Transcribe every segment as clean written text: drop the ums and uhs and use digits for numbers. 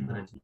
हाँ जी।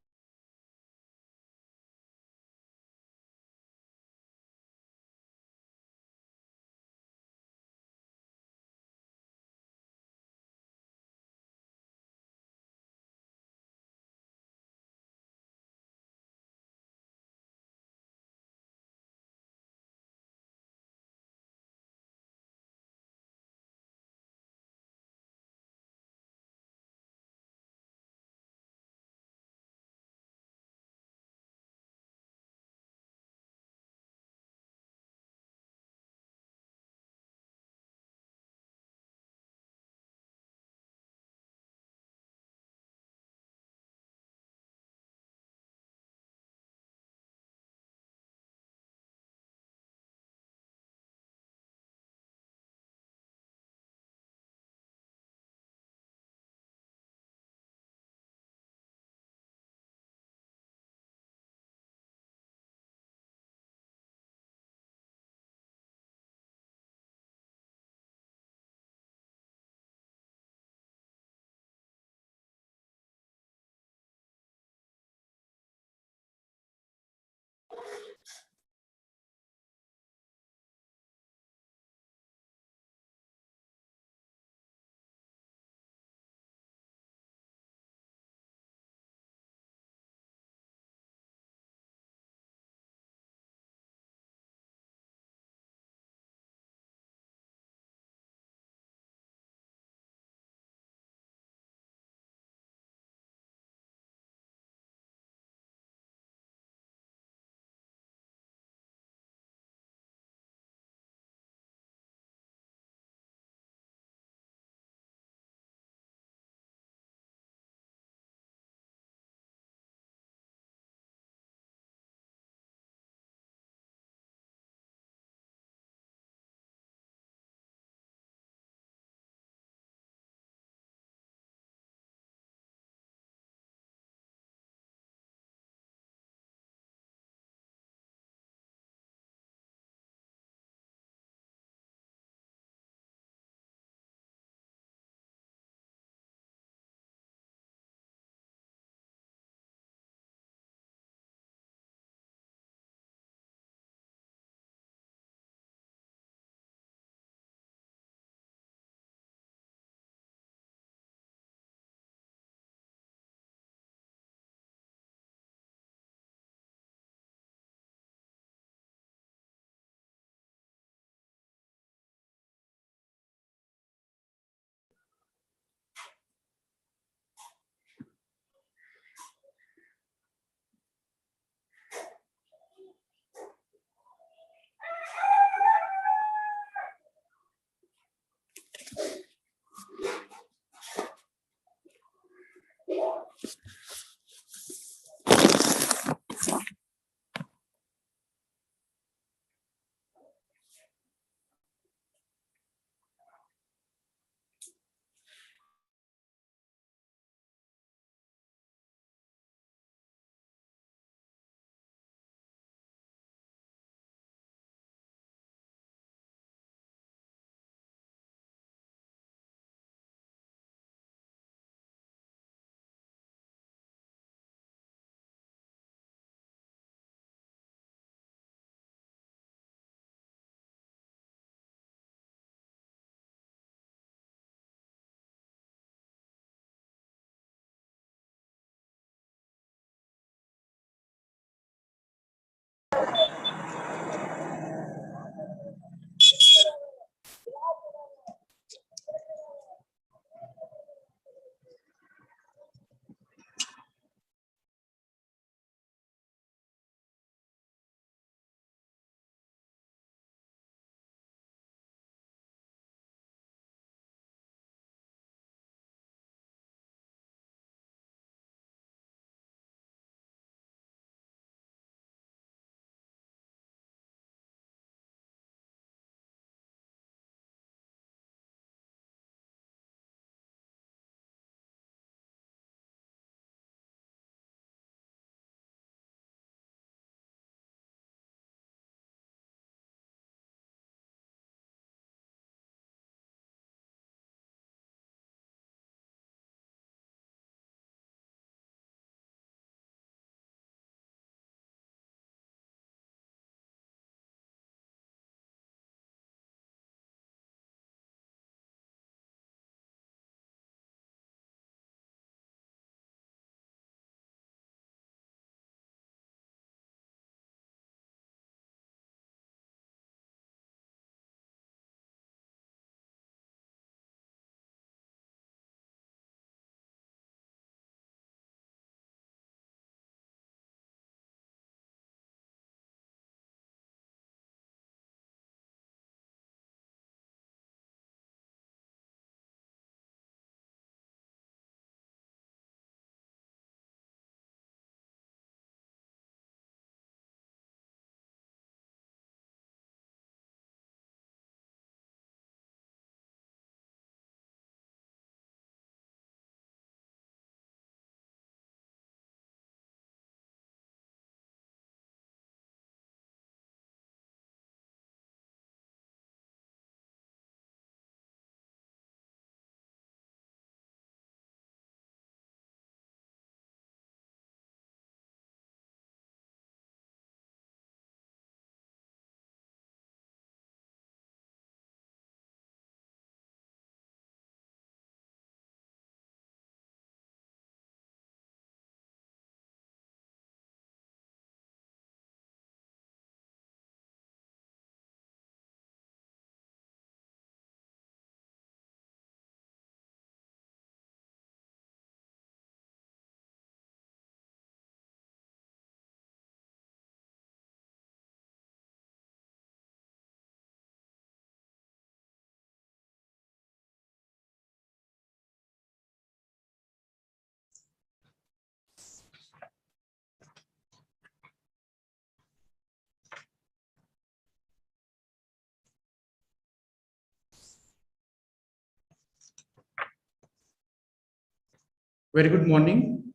Very good morning.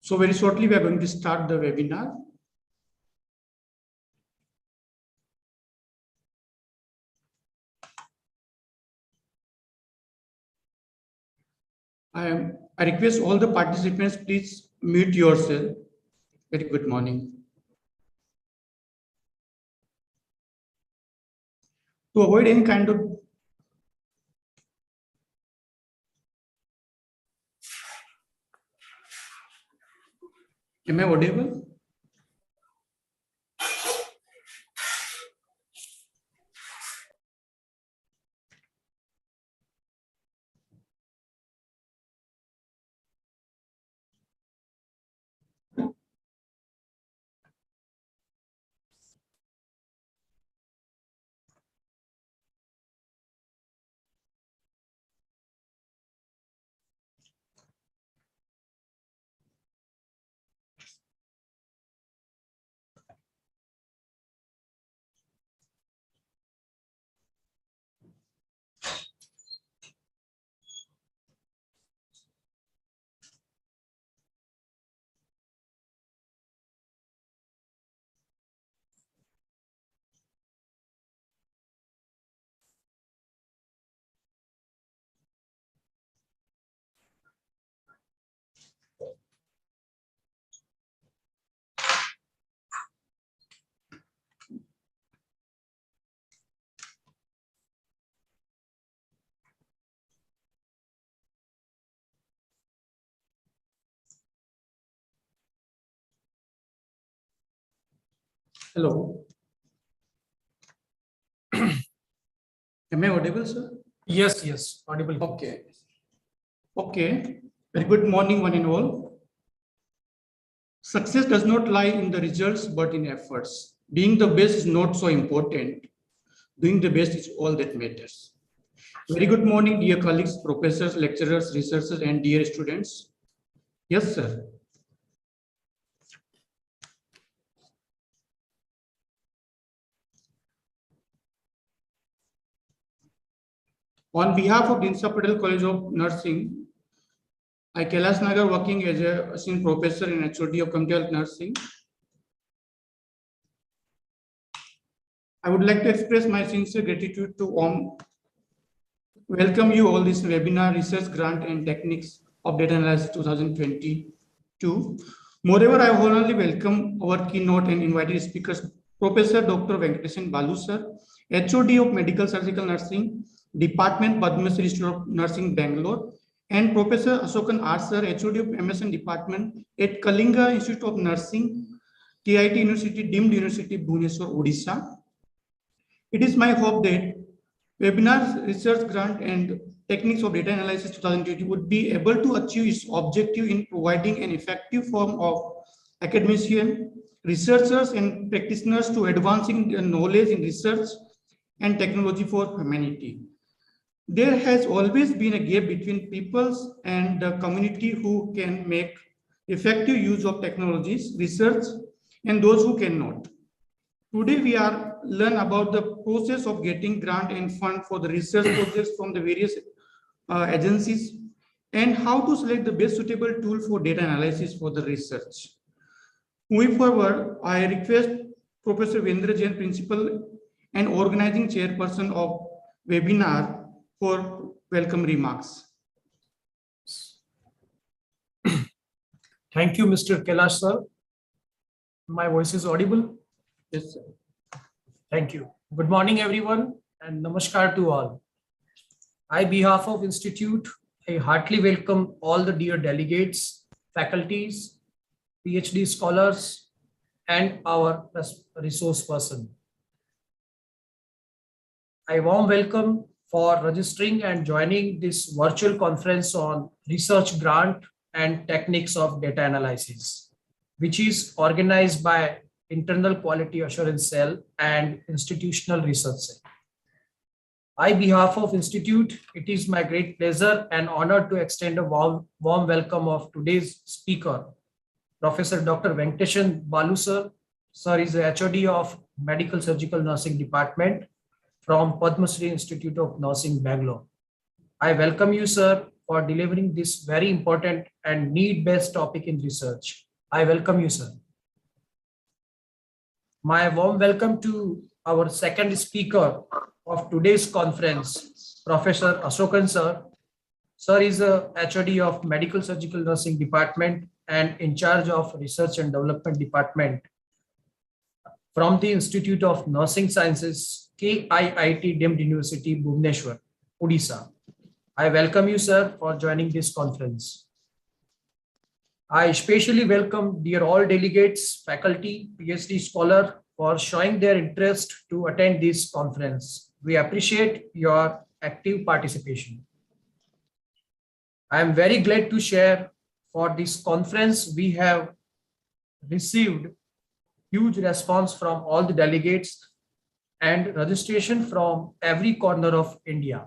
So very shortly, we are going to start the webinar. I request all the participants, please mute yourself. Very good morning. To avoid any kind of Am I audible? Hello. Am I audible, sir? Yes, audible. Okay. Very good morning, one and all. Success does not lie in the results, but in efforts. Being the best is not so important. Doing the best is all that matters. Very good morning, dear colleagues, professors, lecturers, researchers, and dear students. Yes, sir. On behalf of Dinsha Patel College of Nursing, I Kailash Nagar working as a assistant professor in HOD of Community Health Nursing. I would like to express my sincere gratitude to welcome you all this webinar Research Grant and Techniques of Data Analysis 2022. Moreover, I wholeheartedly welcome our keynote and invited speakers, Professor Dr. Venkatesan Balu sir, HOD of Medical Surgical Nursing, Department Padma Shri Institute of Nursing, Bangalore, and Professor Ashokan R sir, HOD of MSN Department at Kalinga Institute of Nursing, KIT University, Deemed University, Bhubaneswar, Odisha. It is my hope that webinar Research Grant and Techniques of Data Analysis 2020 would be able to achieve its objective in providing an effective form of academician, researchers, and practitioners to advancing their knowledge in research and technology for humanity. There has always been a gap between peoples and the community who can make effective use of technologies, research, and those who cannot. Today, we are learn about the process of getting grant and fund for the research projects from the various agencies and how to select the best suitable tool for data analysis for the research. Moving forward, I request Professor Vendra Jain, Principal and Organizing Chairperson of webinar for welcome remarks. Thank you, Mr. Kailash sir. My voice is audible? Yes, sir. Thank you. Good morning, everyone, and namaskar to all. On behalf of Institute, I heartily welcome all the dear delegates, faculties, PhD scholars, and our resource person. I warm welcome for registering and joining this virtual conference on research grant and techniques of data analysis, which is organized by Internal Quality Assurance Cell and Institutional Research Cell. On behalf of Institute, it is my great pleasure and honor to extend a warm welcome of today's speaker, Professor Dr. Venkatesan Balu sir. Sir is the HOD of Medical Surgical Nursing Department from Padma Shri Institute of Nursing, Bangalore. I welcome you, sir, for delivering this very important and need-based topic in research. I welcome you, sir. My warm welcome to our second speaker of today's conference, Professor Ashokan, sir. Sir is a HOD of Medical Surgical Nursing Department and in charge of Research and Development Department from the Institute of Nursing Sciences, KIIT Deemed University, Bhubaneswar, Odisha. I welcome you, sir, for joining this conference. I especially welcome dear all delegates, faculty, PhD scholar for showing their interest to attend this conference. We appreciate your active participation. I am very glad to share for this conference we have received huge response from all the delegates and registration from every corner of India.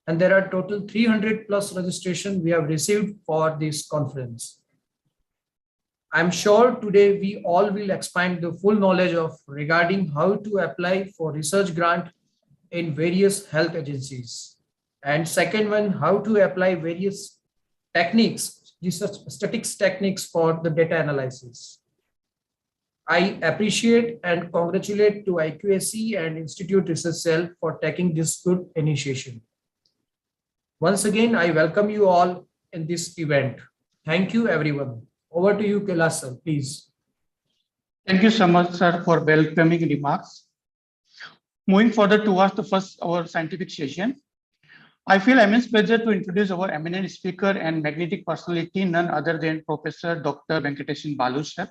And there are total 300 plus registration we have received for this conference. I'm sure today we all will expand the full knowledge of regarding how to apply for research grant in various health agencies. And second one, how to apply various techniques, research statistics techniques for the data analysis. I appreciate and congratulate to IQAC and Institute Research Cell for taking this good initiation. Once again, I welcome you all in this event. Thank you, everyone. Over to you, Kailash sir, please. Thank you so much, sir, for welcoming remarks. Moving further towards our scientific session, I feel immense pleasure to introduce our eminent speaker and magnetic personality, none other than Professor Dr. Venkatesan Balu sir.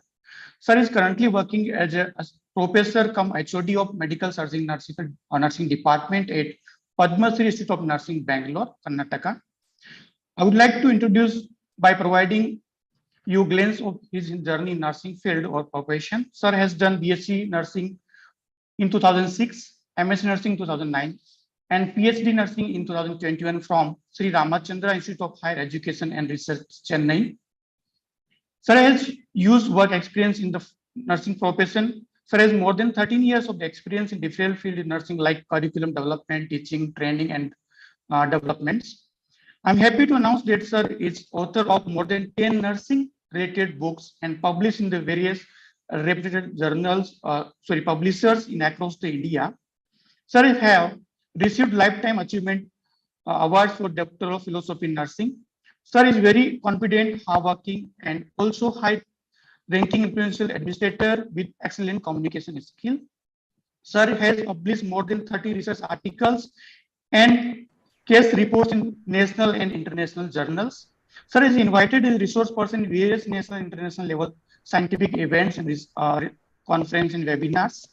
Sir is currently working as a professor cum HOD of Medical Surgery Nursing Department at Padma Shri Institute of Nursing, Bangalore, Karnataka. I would like to introduce by providing you glimpse of his journey in nursing field or profession. Sir has done BSc Nursing in 2006, MSc Nursing 2009, and PhD Nursing in 2021 from Sri Ramachandra Institute of Higher Education and Research, Chennai. Sir has used work experience in the nursing profession. Sir has more than 13 years of experience in different fields in nursing like curriculum development, teaching, training, and developments. I'm happy to announce that Sir is author of more than 10 nursing related books and published in the various reputed journals, publishers in across the India. Sir have received lifetime achievement awards for Doctor of Philosophy in Nursing. Sir is very confident, hardworking, and also high-ranking influential administrator with excellent communication skill. Sir has published more than 30 research articles and case reports in national and international journals. Sir is invited as a resource person in various national and international level scientific events and conference and webinars.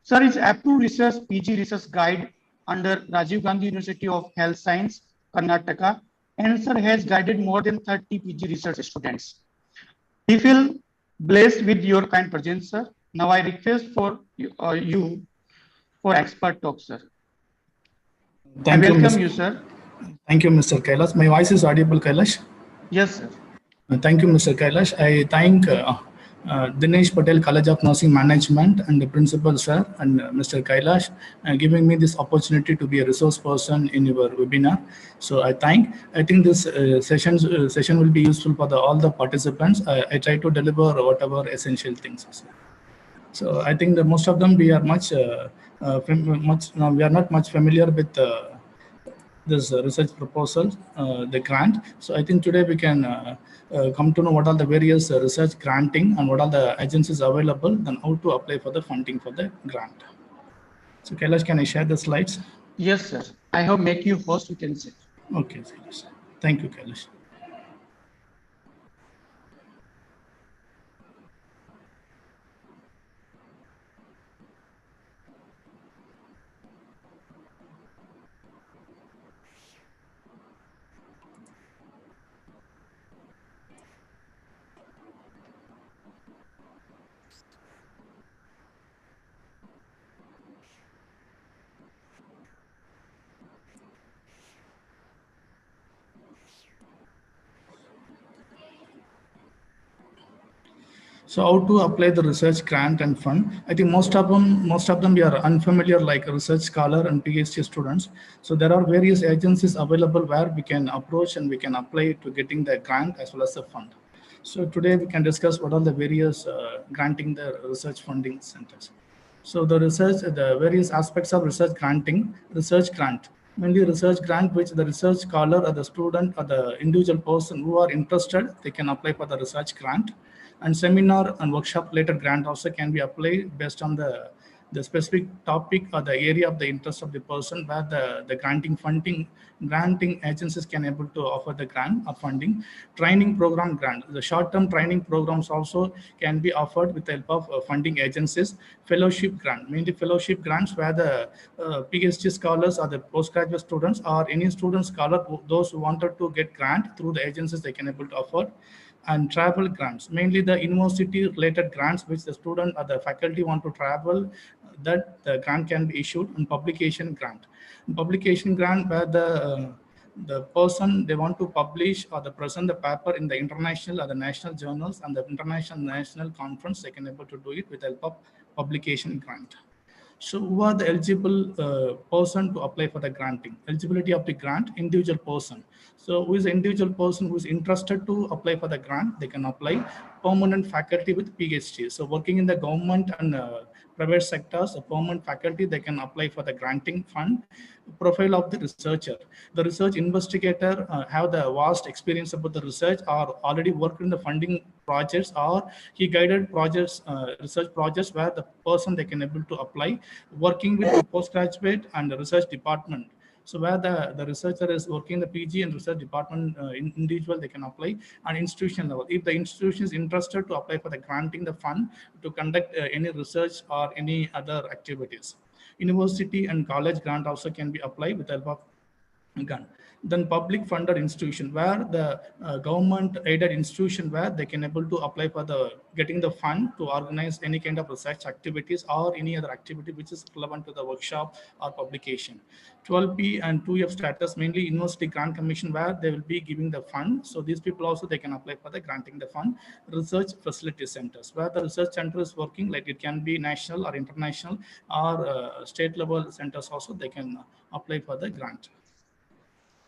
Sir is approved research PG research guide under Rajiv Gandhi University of Health Science, Karnataka, and Sir has guided more than 30 PG research students. We feel blessed with your kind presence, sir. Now I request for you for expert talk, sir. Thank I you, welcome you, sir. Thank you, Mr. Kailash. My voice is audible, Kailash? Yes, sir. Thank you, Mr. Kailash. I thank Dinsha Patel College of Nursing Management and the principal, sir, and Mr. Kailash giving me this opportunity to be a resource person in your webinar. So I think this session will be useful for all the participants. I try to deliver whatever essential things. So I think that most of them we are we are not much familiar with this research proposal, the grant. So I think today we can come to know what are the various research granting and what are the agencies available, then how to apply for the funding for the grant. So Kailash, can I share the slides? Yes, sir. I have make you host, you can say. Okay, thank you, Kailash. So how to apply the research grant and fund? I think most of them we are unfamiliar, like research scholar and PhD students. So there are various agencies available where we can approach and we can apply to getting the grant as well as the fund. So today we can discuss what are the various granting the research funding centers. So the various aspects of research granting, research grant, mainly research grant, which the research scholar or the student or the individual person who are interested, they can apply for the research grant. And seminar and workshop related grant also can be applied based on the specific topic or the area of the interest of the person, where the granting agencies can able to offer the grant or funding. Training program grant, the short-term training programs also can be offered with the help of funding agencies. Fellowship grant, mainly fellowship grants where the PhD scholars or the postgraduate students or any student scholar, those who wanted to get grant through the agencies, they can able to offer. And travel grants, mainly the university related grants which the student or the faculty want to travel, that the grant can be issued. And publication grant where the person they want to publish or the present the paper in the international or the national journals and the international national conference, they can able to do it with the help of publication grant. So who are the eligible person to apply for the granting? Eligibility of the grant, individual person. So who is the individual person who is interested to apply for the grant? They can apply. Permanent faculty with PhD. So working in the government and private sectors, a permanent faculty, they can apply for the granting fund. Profile of the researcher. The research investigator have the vast experience about the research or already worked in the funding projects, or he guided projects, research projects where the person they can able to apply, working with the postgraduate and the research department. So where the researcher is working the PG and research department individual, they can apply. And institution level, if the institution is interested to apply for the granting the fund to conduct any research or any other activities. University and college grant also can be applied with the help of grant. Then public funded institution where the government aided institution where they can able to apply for the getting the fund to organize any kind of research activities or any other activity which is relevant to the workshop or publication. 12P and 2F status, mainly university grant commission where they will be giving the fund. So these people also they can apply for the granting the fund. Research facility centers where the research center is working, like it can be national or international or state level centers also, they can apply for the grant.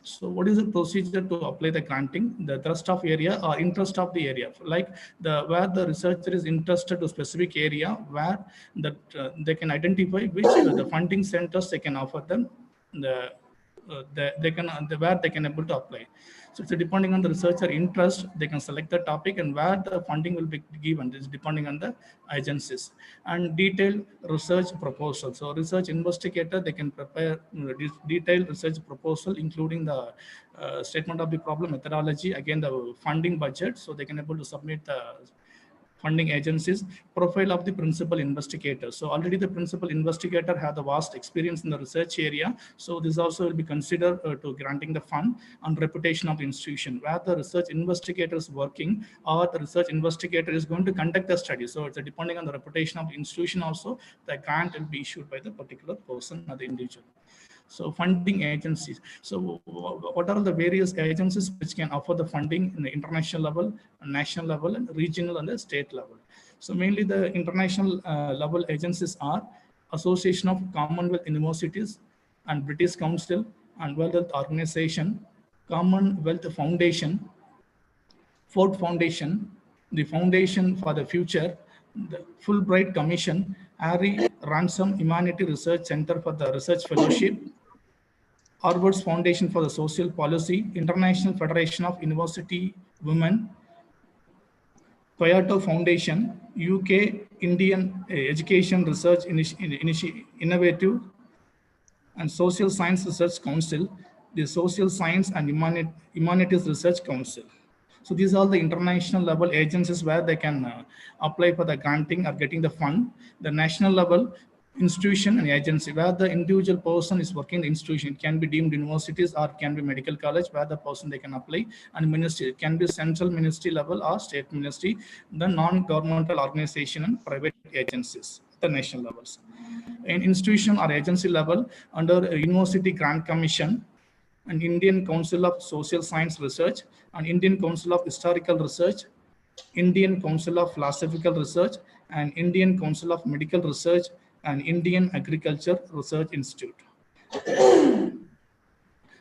So what is the procedure to apply the granting? The thrust of area or interest of the area, like where the researcher is interested to specific area where that they can identify which the funding centers they can offer them where they can able to apply. So it's depending on the researcher interest, they can select the topic and where the funding will be given. This is depending on the agencies. And detailed research proposal. So research investigator, they can prepare detailed research proposal, including the statement of the problem, methodology, again the funding budget. So they can able to submit the funding agencies. Profile of the principal investigator. So already the principal investigator have the vast experience in the research area. So this also will be considered to granting the fund. And reputation of the institution, where the research investigator is working or the research investigator is going to conduct the study. So it's depending on the reputation of the institution also, the grant will be issued by the particular person or the individual. So funding agencies. So what are the various agencies which can offer the funding in the international level, national level, and regional and the state level? So mainly the international level agencies are Association of Commonwealth Universities and British Council and World Health Organization, Commonwealth Foundation, Ford Foundation, the Foundation for the Future, the Fulbright Commission, Harry Ransom Humanity Research Center for the Research Fellowship, Harvard's Foundation for the Social Policy, International Federation of University Women, Toyota Foundation, UK Indian Education Research Innovative, and Social Science Research Council, the Social Science and Humanities Research Council. So these are the international level agencies where they can apply for the granting or getting the fund. The national level institution and agency where the individual person is working in the institution. It can be deemed universities or can be medical college where the person they can apply. And ministry, it can be central ministry level or state ministry, the non-governmental organization and private agencies, the national levels. In institution or agency level, under University Grant Commission, and Indian Council of Social Science Research, and Indian Council of Historical Research, Indian Council of Philosophical Research, and Indian Council of Medical Research, and Indian Agriculture Research Institute.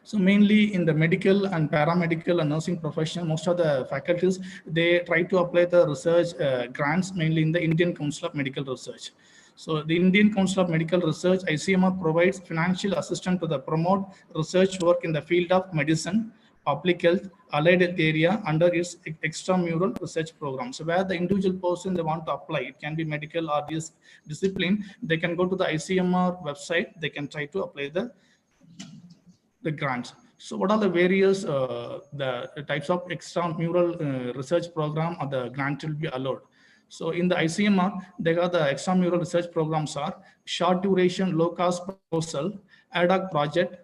So mainly in the medical and paramedical and nursing profession, most of the faculties, they try to apply the research grants mainly in the Indian Council of Medical Research. So the Indian Council of Medical Research, ICMR, provides financial assistance to the promote research work in the field of medicine, public health, allied health area under its extramural research program. So where the individual person they want to apply, it can be medical or this discipline, they can go to the ICMR website, they can try to apply the grants. So what are the various the types of extramural research program or the grant will be allowed? So in the ICMR, they got the extramural research programs are short duration, low cost proposal, ad hoc project,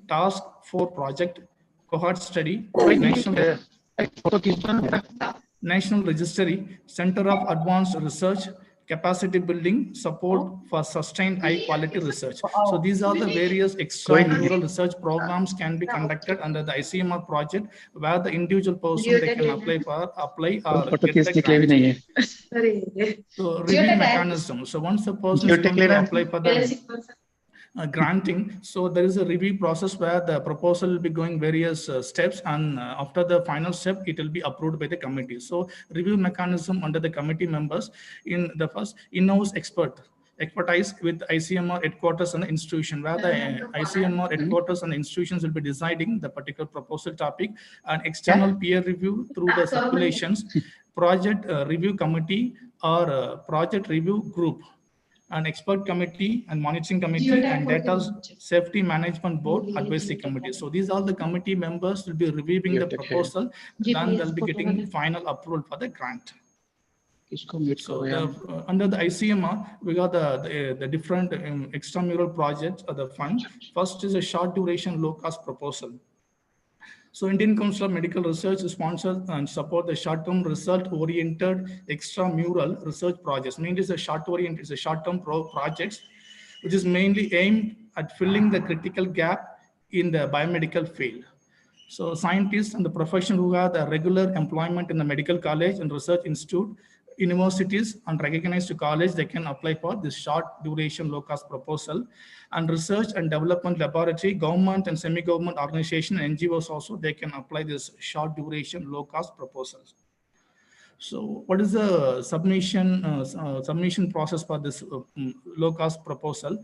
task for project, cohort study, national registry, center of advanced research, capacity building, support for sustained high quality research. So these are the various extramural research programs can be conducted under the ICMR project, where the individual person they can apply or get the grant. So review mechanism. So once the person is going to apply for the granting, so there is a review process where the proposal will be going various steps, and after the final step it will be approved by the committee. So review mechanism under the committee members, in the first in-house expertise with ICMR headquarters and the institution, where the ICMR headquarters and the institutions will be deciding the particular proposal topic, and external peer review through the circulations, project review committee or project review group, an expert committee and monitoring committee, and data safety management board advisory committee. So these are the committee members will be reviewing the proposal, then they'll be getting final approval for the grant. So under the ICMR, we got the different extramural projects of the fund. First is a short duration, low cost proposal. So Indian Council of Medical Research sponsors and support the short-term result-oriented extramural research projects. Mainly it's a short-term projects, which is mainly aimed at filling the critical gap in the biomedical field. So scientists and the profession who have the regular employment in the medical college and research institute, universities and recognized college, they can apply for this short duration, low cost proposal. And research and development laboratory, government and semi-government organization, NGOs also, they can apply this short duration, low cost proposals. So what is the submission process for this low cost proposal?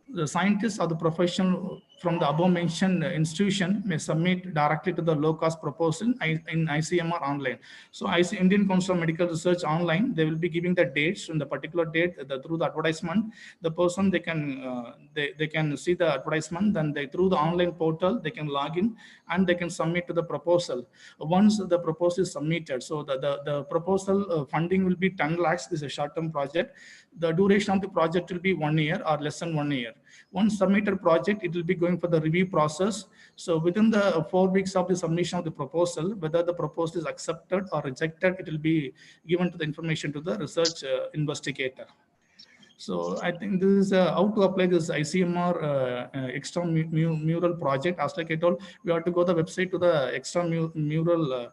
The scientists or the professional from the above mentioned institution may submit directly to the low cost proposal in ICMR online. So Indian Council of Medical Research online, they will be giving the dates, and the particular date through the advertisement, the person they can see the advertisement, then through the online portal they can log in and they can submit to the proposal. Once the proposal is submitted, so the proposal funding will be 10 lakhs. This is a short-term project. The duration of the project will be 1 year or less than 1 year. Once submitted project, it will be going for the review process. So within the 4 weeks of the submission of the proposal, whether the proposal is accepted or rejected, it will be given to the information to the research investigator. So I think this is how to apply this ICMR extramural project. As like I told, we have to go to the website to the extramural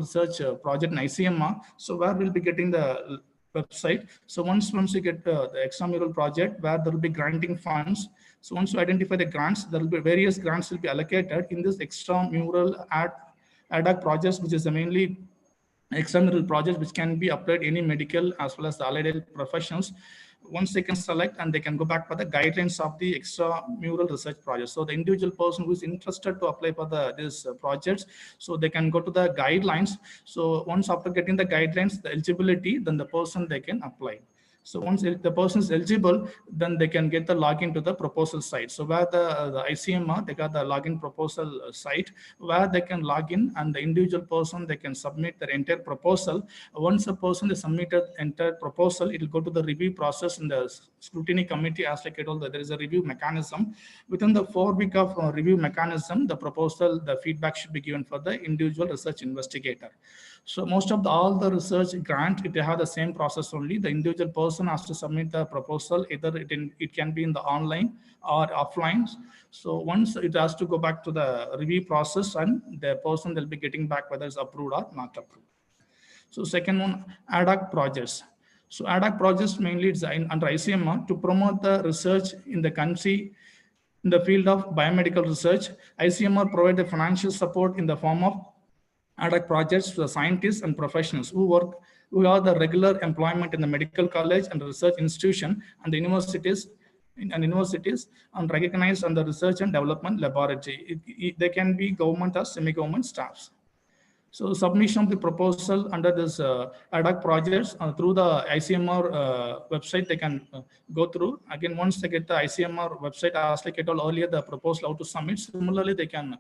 research project in ICMR. So where we'll be getting the website. So once you get the extramural project where there will be granting funds. So once you identify the grants, there will be various grants will be allocated in this extramural ad hoc projects, which is mainly extramural projects which can be applied any medical as well as the allied health professionals. Once they can select and they can go back for the guidelines of the extramural research project. So the individual person who is interested to apply for these projects, so they can go to the guidelines. So once after getting the guidelines, the eligibility, then the person they can apply. So once the person is eligible, then they can get the login to the proposal site. So where the ICMR, they got the login proposal site where they can log in, and the individual person, they can submit their entire proposal. Once a person is submitted entire proposal, it will go to the review process in the scrutiny committee. As like I told, there is a review mechanism. Within the 4 week of review mechanism, the proposal, the feedback should be given for the individual research investigator. So most of all the research grant, it have the same process only. The individual person has to submit the proposal, either it can be in the online or offline. So once it has to go back to the review process, and the person will be getting back whether it's approved or not approved. So second one, ad hoc projects. So ad hoc projects mainly it's under ICMR to promote the research in the country in the field of biomedical research. ICMR provide the financial support in the form of ad hoc projects to the scientists and professionals who have the regular employment in the medical college and research institution and the universities and recognized on the research and development laboratory. They can be government or semi-government staffs. So submission of the proposal under this ad hoc projects through the ICMR website, they can go through. Again, once they get the ICMR website, as like I told earlier, the proposal how to submit. Similarly, they can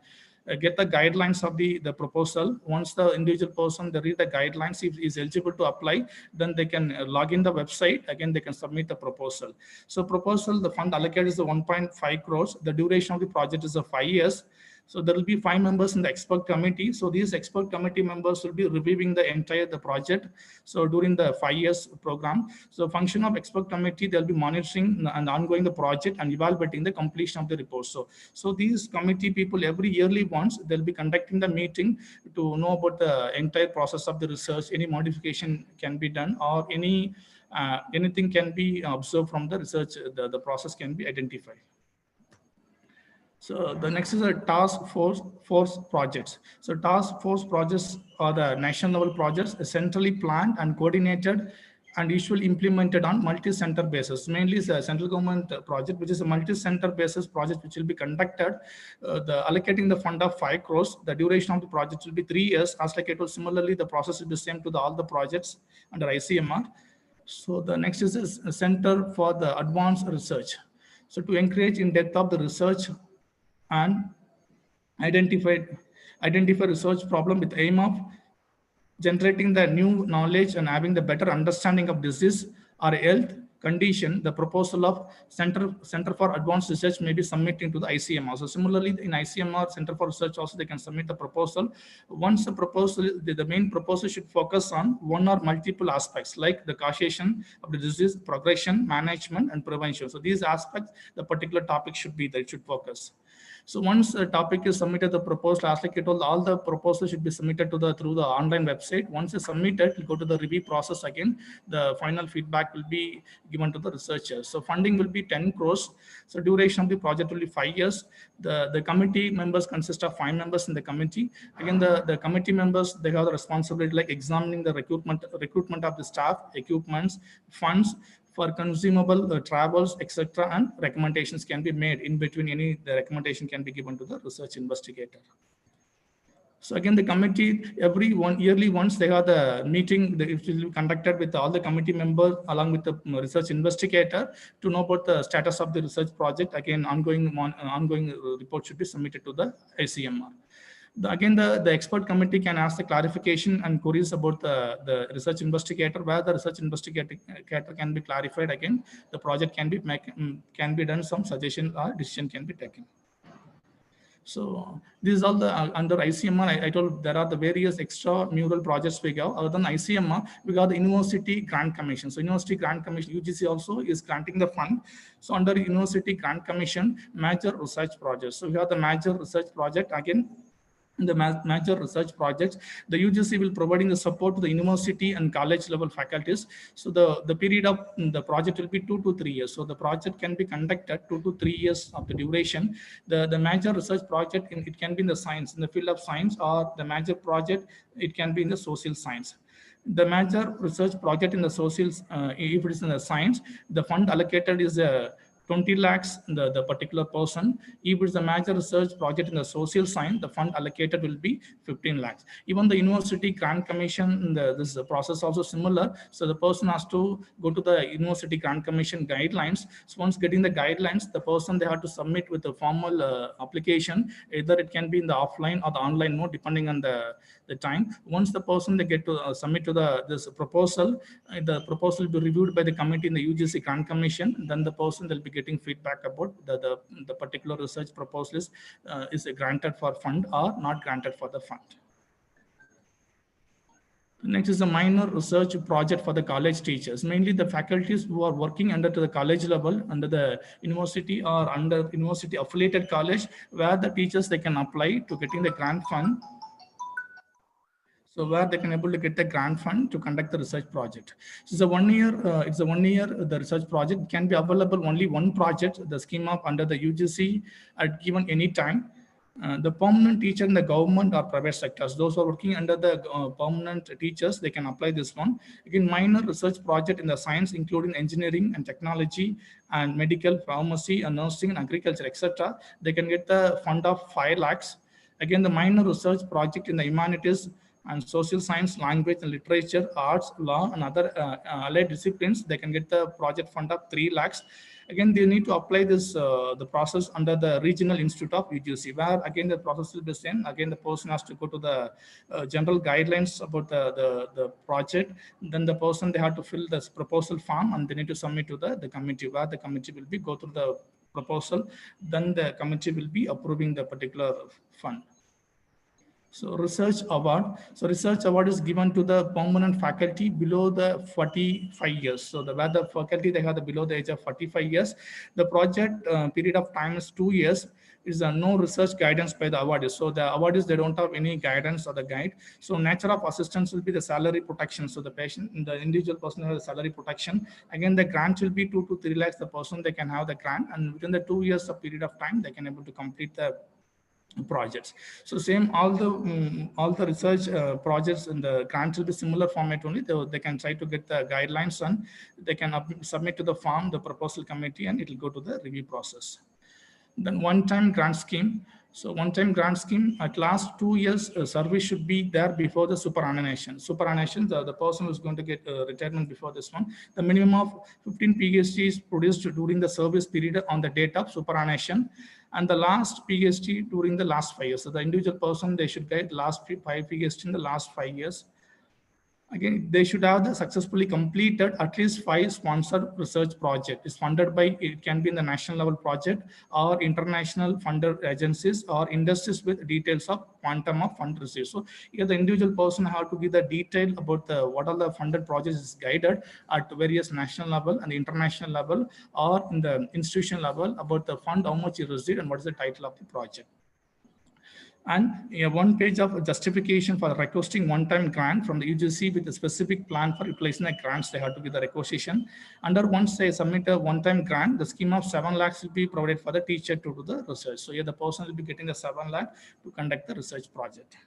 get the guidelines of the proposal. Once the individual person, they read the guidelines, if is eligible to apply, then they can log in the website. Again, they can submit the proposal. So proposal, the fund allocated is the 1.5 crores. The duration of the project is 5 years. So there will be 5 members in the expert committee. So these expert committee members will be reviewing the entire project. So during the 5 years program, so function of expert committee, they'll be monitoring and ongoing the project and evaluating the completion of the report. So these committee people every yearly once, they'll be conducting the meeting to know about the entire process of the research, any modification can be done or anything can be observed from the research, the process can be identified. So the next is a task force projects. So task force projects are the national level projects centrally planned and coordinated and usually implemented on multi-center basis. Mainly is a central government project, which is a multi-center basis project, which will be conducted. The allocating the fund of 5 crores. The duration of the project will be 3 years. As like I told, similarly, the process will be same to all the projects under ICMR. So the next is a center for the advanced research. So to encourage in depth of the research and identify research problem with aim of generating the new knowledge and having the better understanding of disease or health condition, the proposal of Center for Advanced Research may be submitted to the ICMR. So similarly, in ICMR Center for Research also they can submit the proposal. Once the proposal, the main proposal should focus on one or multiple aspects like the causation of the disease, progression, management, and prevention. So these aspects, the particular topic should be there, it should focus. So once a topic is submitted, the proposal, as like I told, all the proposals should be submitted to through the online website. Once it's submitted, it will go to the review process again. The final feedback will be given to the researchers. So funding will be 10 crores. So duration of the project will be 5 years. The committee members consist of 5 members in the committee. Again, the committee members, they have the responsibility like examining the recruitment of the staff, equipments, funds, for consumable travels, etc., and recommendations can be made in between. The recommendation can be given to the research investigator. So again, the committee yearly once they have the meeting, it will be conducted with all the committee members along with the research investigator to know about the status of the research project. Again, ongoing report should be submitted to the ICMR. Again, the expert committee can ask the clarification and queries about the research investigator, where the research investigator can be clarified. Again, the project can be done, some suggestion or decision can be taken. So this is all the under ICMR. I told there are the various extramural projects we have. Other than ICMR, we got the University Grant Commission. So University Grant Commission, UGC also is granting the fund. So under University Grant Commission, major research projects. So we have the major research project. Again, in the major research projects, the UGC will providing the support to the university and college level faculties. So the period of the project will be 2 to 3 years. So the project can be conducted 2 to 3 years of the duration. The major research project, it can be in the science, in the field of science, or the major project, it can be in the social science. The major research project in the social, if it is in the science, the fund allocated is 20 lakhs the particular person. If it's a major research project in the social science, the fund allocated will be 15 lakhs. Even the University Grant Commission, this process also similar. So the person has to go to the University Grant Commission guidelines. So once getting the guidelines, the person, they have to submit with a formal application. Either it can be in the offline or the online mode, depending on the time. Once the person, they get to submit to this proposal, the proposal will be reviewed by the committee in the UGC Grant Commission. Then the person will be getting feedback about the particular research proposal is granted for fund or not granted for the fund. Next is a minor research project for the college teachers, mainly the faculties who are working under the college level, under the university or under university affiliated college, where the teachers, they can apply to getting the grant fund. So where they can able to get the grant fund to conduct the research project. So it's a 1 year. It's a 1 year. The research project can be available only one project. The scheme of under the UGC at given any time. The permanent teacher in the government or private sectors, those who are working under the permanent teachers, they can apply this one. Again, minor research project in the science, including engineering and technology and medical, pharmacy and nursing and agriculture, etc. They can get the fund of 5 lakhs. Again, the minor research project in the humanities and social science, language and literature, arts, law, and other allied disciplines, they can get the project fund of 3 lakhs. Again, they need to apply this the process under the regional institute of UGC, where again the process will be same. Again, the person has to go to the general guidelines about the project. Then the person, they have to fill this proposal form and they need to submit to the committee, where the committee will be go through the proposal. Then the committee will be approving the particular fund. So research award. So research award is given to the permanent faculty below the 45 years. So where the faculty, they have the below the age of 45 years. The project period of time is 2 years. Is no research guidance by the awardees. So the awardees, they don't have any guidance or the guide. So nature of assistance will be the salary protection. So the patient, the individual person has the salary protection. Again, the grant will be 2 to 3 lakhs. The person, they can have the grant, and within the 2 years of period of time, they can able to complete the projects. So same all the research projects in the grants will be similar format only. They can try to get the guidelines and they can submit to the form, the proposal committee, and it will go to the review process. Then one-time grant scheme. So one-time grant scheme, at last 2 years service should be there before the superannuation. Superannuation, the person who's going to get retirement before this one. The minimum of 15 PhDs produced during the service period on the date of superannuation, and the last PhD during the last 5 years. So the individual person, they should get last 5 PhD in the last 5 years. Again, they should have successfully completed at least 5 sponsored research projects. It's funded by, it can be in the national level project or international funded agencies or industries with details of quantum of fund received. So here the individual person have to give the detail about what all the funded projects is guided at various national level and international level or in the institution level about the fund, how much you received and what is the title of the project. And a 1 page of justification for requesting one-time grant from the UGC with a specific plan for utilizing the grants. They have to give the requisition. Under once they submit a one-time grant, the scheme of 7 lakhs will be provided for the teacher to do the research. So here the person will be getting the 7 lakh to conduct the research project.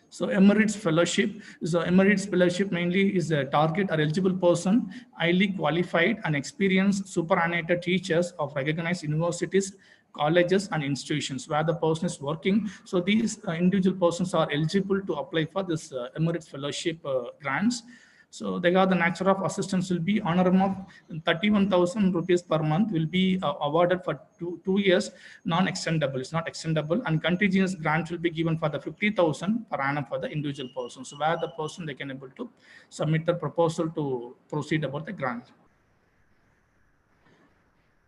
So emeritus fellowship. So emeritus fellowship mainly is a target or eligible person, highly qualified and experienced superannuated teachers of recognized universities, colleges and institutions where the person is working. So these individual persons are eligible to apply for this emeritus fellowship grants. So they got the nature of assistance will be honorarium of 31,000 rupees per month will be awarded for two years, non-extendable. It's not extendable, and continuous grant will be given for the 50,000 per annum for the individual person. So where the person, they can able to submit the proposal to proceed about the grant.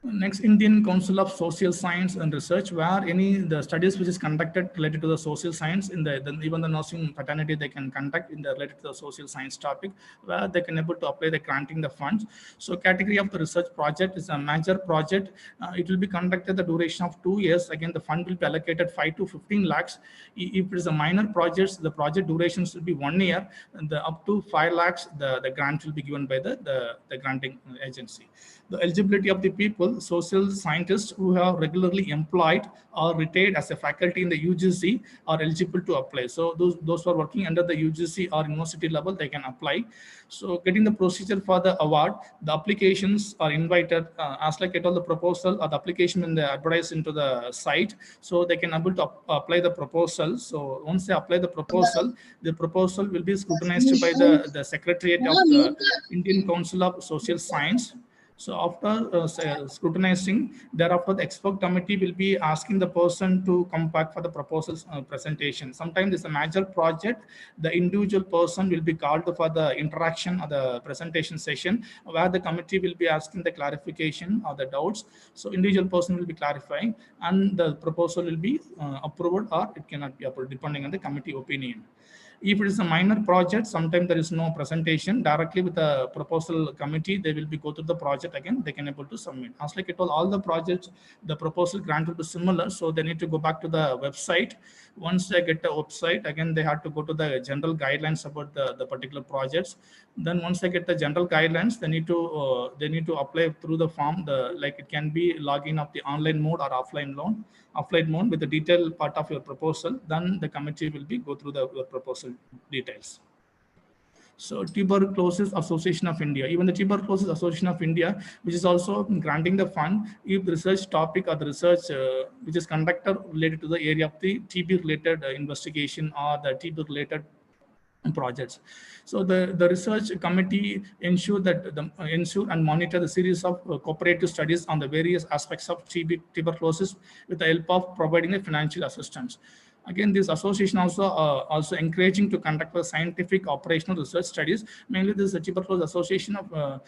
Next, Indian Council of Social Science and Research, where the studies which is conducted related to the social science in even the nursing fraternity, they can conduct in the related to the social science topic, where they can able to apply the granting the funds. So category of the research project is a major project. It will be conducted the duration of 2 years. Again, the fund will be allocated 5 to 15 lakhs. If it is a minor projects, the project durations will be 1 year, and up to 5 lakhs, the grant will be given by the granting agency. The eligibility of the people, social scientists who have regularly employed or retired as a faculty in the UGC are eligible to apply. So those who are working under the UGC or university level, they can apply. So getting the procedure for the award, the applications are invited as like I told, the proposal or the application in the advertised into the site. So they can able to apply the proposal. So once they apply the proposal will be scrutinized by the Secretariat of the Indian Council of Social Science. So after scrutinizing, thereafter the expert committee will be asking the person to come back for the proposal presentation. Sometimes it's a major project. The individual person will be called for the interaction or the presentation session, where the committee will be asking the clarification or the doubts. So individual person will be clarifying, and the proposal will be approved or it cannot be approved depending on the committee opinion. If it is a minor project, sometimes there is no presentation directly with the proposal committee. They will be go through the project again. They can able to submit. As like it all the projects, the proposal grant will be similar. So they need to go back to the website. Once they get the website, again they have to go to the general guidelines about the particular projects. Then once they get the general guidelines, they need to apply through the form. Like it can be login of the online mode or offline mode with the detailed part of your proposal. Then the committee will be go through your proposal details. So Tuberculosis Association of India, even the Tuberculosis Association of India, which is also granting the fund if the research topic or the research which is conducted related to the area of the TB related investigation or the TB related projects. So the research committee ensure and monitor the series of cooperative studies on the various aspects of tuberculosis with the help of providing a financial assistance. Again, this association also encouraging to conduct the scientific operational research studies. Mainly, this is the Tuberculosis Association of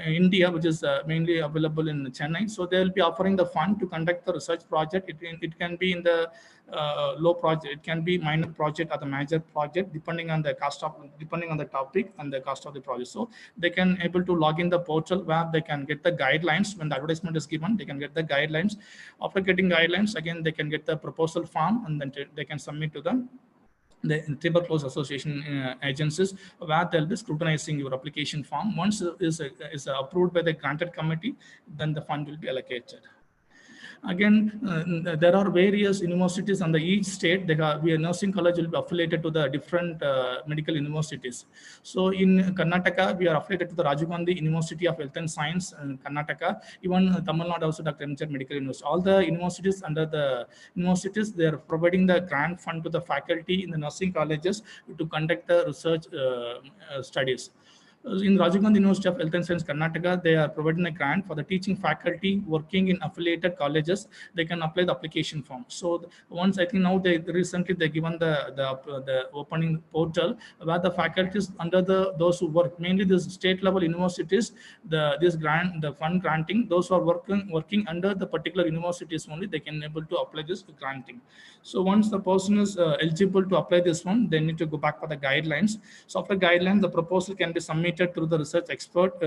India, which is mainly available in Chennai. So they will be offering the fund to conduct the research project. It can be in the low project, it can be minor project or the major project, depending on the topic and the cost of the project. So they can able to log in the portal where they can get the guidelines. When the advertisement is given, they can get the guidelines. After getting guidelines, again they can get the proposal form, and then they can submit to them the Tuberculosis Association agencies, where they'll be scrutinizing your application form. Once is approved by the granted committee, then the fund will be allocated. Again, there are various universities under each state. We are nursing college will be affiliated to the different medical universities. So in Karnataka, we are affiliated to the Rajiv Gandhi University of Health and Science in Karnataka. Even Tamil Nadu also Dr. M.G.R. Medical University. All the universities under the universities, they are providing the grant fund to the faculty in the nursing colleges to conduct the research studies. In Rajiv Gandhi University of Health and Science, Karnataka, they are providing a grant for the teaching faculty working in affiliated colleges. They can apply the application form. So once I think now they recently given the opening portal where the faculties under those who work mainly this state level universities, the fund granting, those who are working under the particular universities only, they can able to apply this granting. So once the person is eligible to apply this one, they need to go back for the guidelines. So after guidelines, the proposal can be submitted through the research expert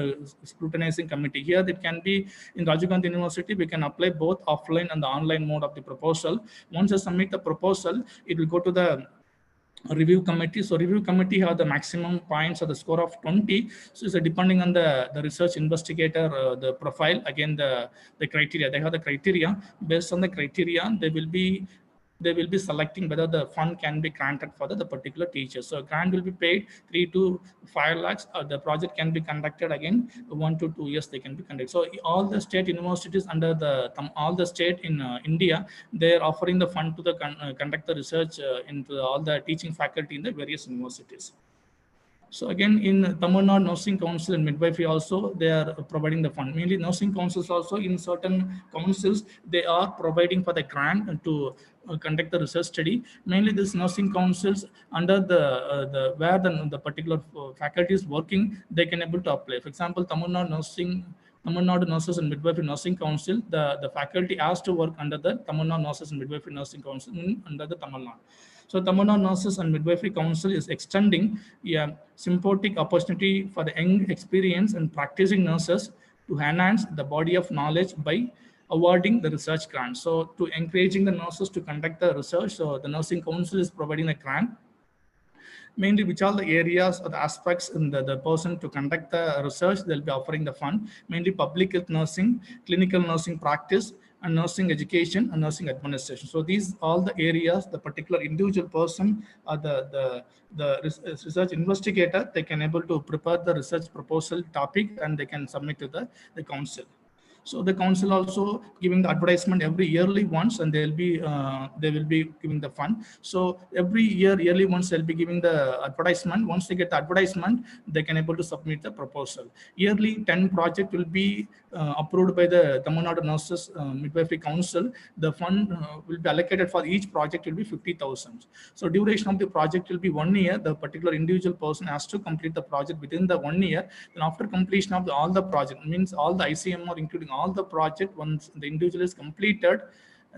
scrutinizing committee. Here it can be in Rajiv Gandhi University, we can apply both offline and the online mode of the proposal. Once I submit the proposal, it will go to the review committee. So review committee have the maximum points or the score of 20. So it's depending on the research investigator, the profile, again the criteria. They have the criteria. Based on the criteria, they will be selecting whether the fund can be granted for the particular teacher. So grant will be paid 3 to 5 lakhs. The project can be conducted again 1 to 2 years. They can be conducted. So all the state universities under all the state in India, they are offering the fund to the conduct the research into all the teaching faculty in the various universities. So again, in Tamil Nadu Nursing Council and Midwifery also, they are providing the fund. Mainly nursing councils also, in certain councils, they are providing for the grant to conduct the research study. Mainly these nursing councils under where the particular faculty is working, they can able to apply. For example, Tamil Nadu Nurses and Midwifery Nursing Council, the faculty has to work under the Tamil Nadu Nurses and Midwifery Nursing Council under the Tamil Nadu. So Tamil Nadu Nurses and Midwifery Council is extending a symbiotic opportunity for the young, experienced and practicing nurses to enhance the body of knowledge by awarding the research grant. So to encouraging the nurses to conduct the research, so the Nursing Council is providing a grant. Mainly which are the areas or the aspects in the person to conduct the research, they'll be offering the fund. Mainly public health nursing, clinical nursing practice, and nursing education and nursing administration. So these all the areas, the particular individual person or the research investigator, they can able to prepare the research proposal topic and they can submit to the council. So the council also giving the advertisement every yearly once, and they will be giving the fund. So every yearly once they'll be giving the advertisement. Once they get the advertisement, they can able to submit the proposal. Yearly 10 project will be approved by the Tamil Nadu Nurses Midwifery Council. The fund will be allocated for each project will be 50,000. So duration of the project will be 1 year. The particular individual person has to complete the project within the 1 year. Then after completion of all the project, means all the ICMR including all the project, once the individual is completed,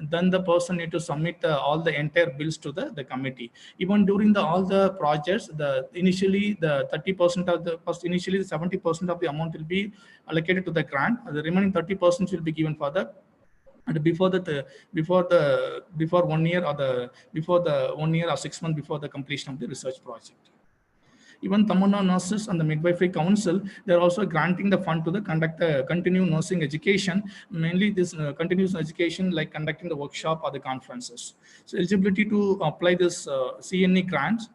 then the person need to submit all the entire bills to the committee. Even during all the projects, initially the 30% of the first, initially 70% of the amount will be allocated to the grant. The remaining 30% will be given for the, and before 1 year, or before the 1 year or 6 months before the completion of the research project. Even Tamil Nadu Nurses and the Midwifery Council, they're also granting the fund to conduct the continuing nursing education, mainly this continuous education, like conducting the workshop or the conferences. So eligibility to apply this CNE grants,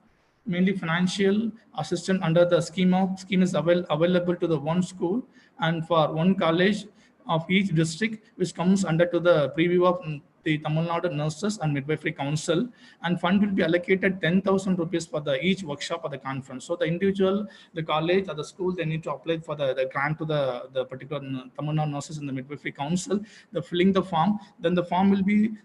mainly financial assistance under the scheme is available to the one school and for one college of each district, which comes under to the preview of the Tamil Nadu Nurses and Midwifery Council, and fund will be allocated 10,000 rupees for each workshop or the conference. So the individual, the college or the school, they need to apply for the grant to the particular Tamil Nadu Nurses and the Midwifery Council. They're filling the form, then the form will be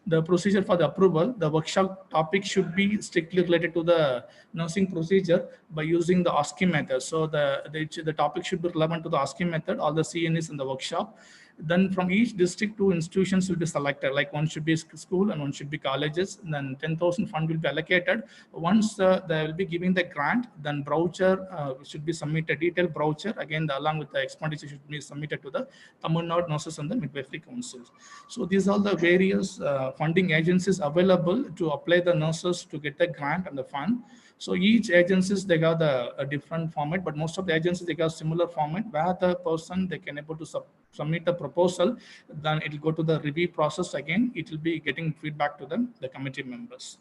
the procedure for the approval. The workshop topic should be strictly related to the nursing procedure by using the ASCII method. So the topic should be relevant to the ASCII method, all the CNEs in the workshop. Then from each district, 2 institutions will be selected, like one should be school and one should be colleges. And then 10,000 fund will be allocated. Once they will be giving the grant, then brochure should be submitted, detailed brochure, again along with the expenditure should be submitted to the Tamil Nadu Nurses and the Midwifery Council. So these are the various funding agencies available to apply the nurses to get the grant and the fund. So each agencies, they got a different format, but most of the agencies, they got similar format where the person, they can able to submit the proposal, then it will go to the review process. Again, it will be getting feedback to them, the committee members.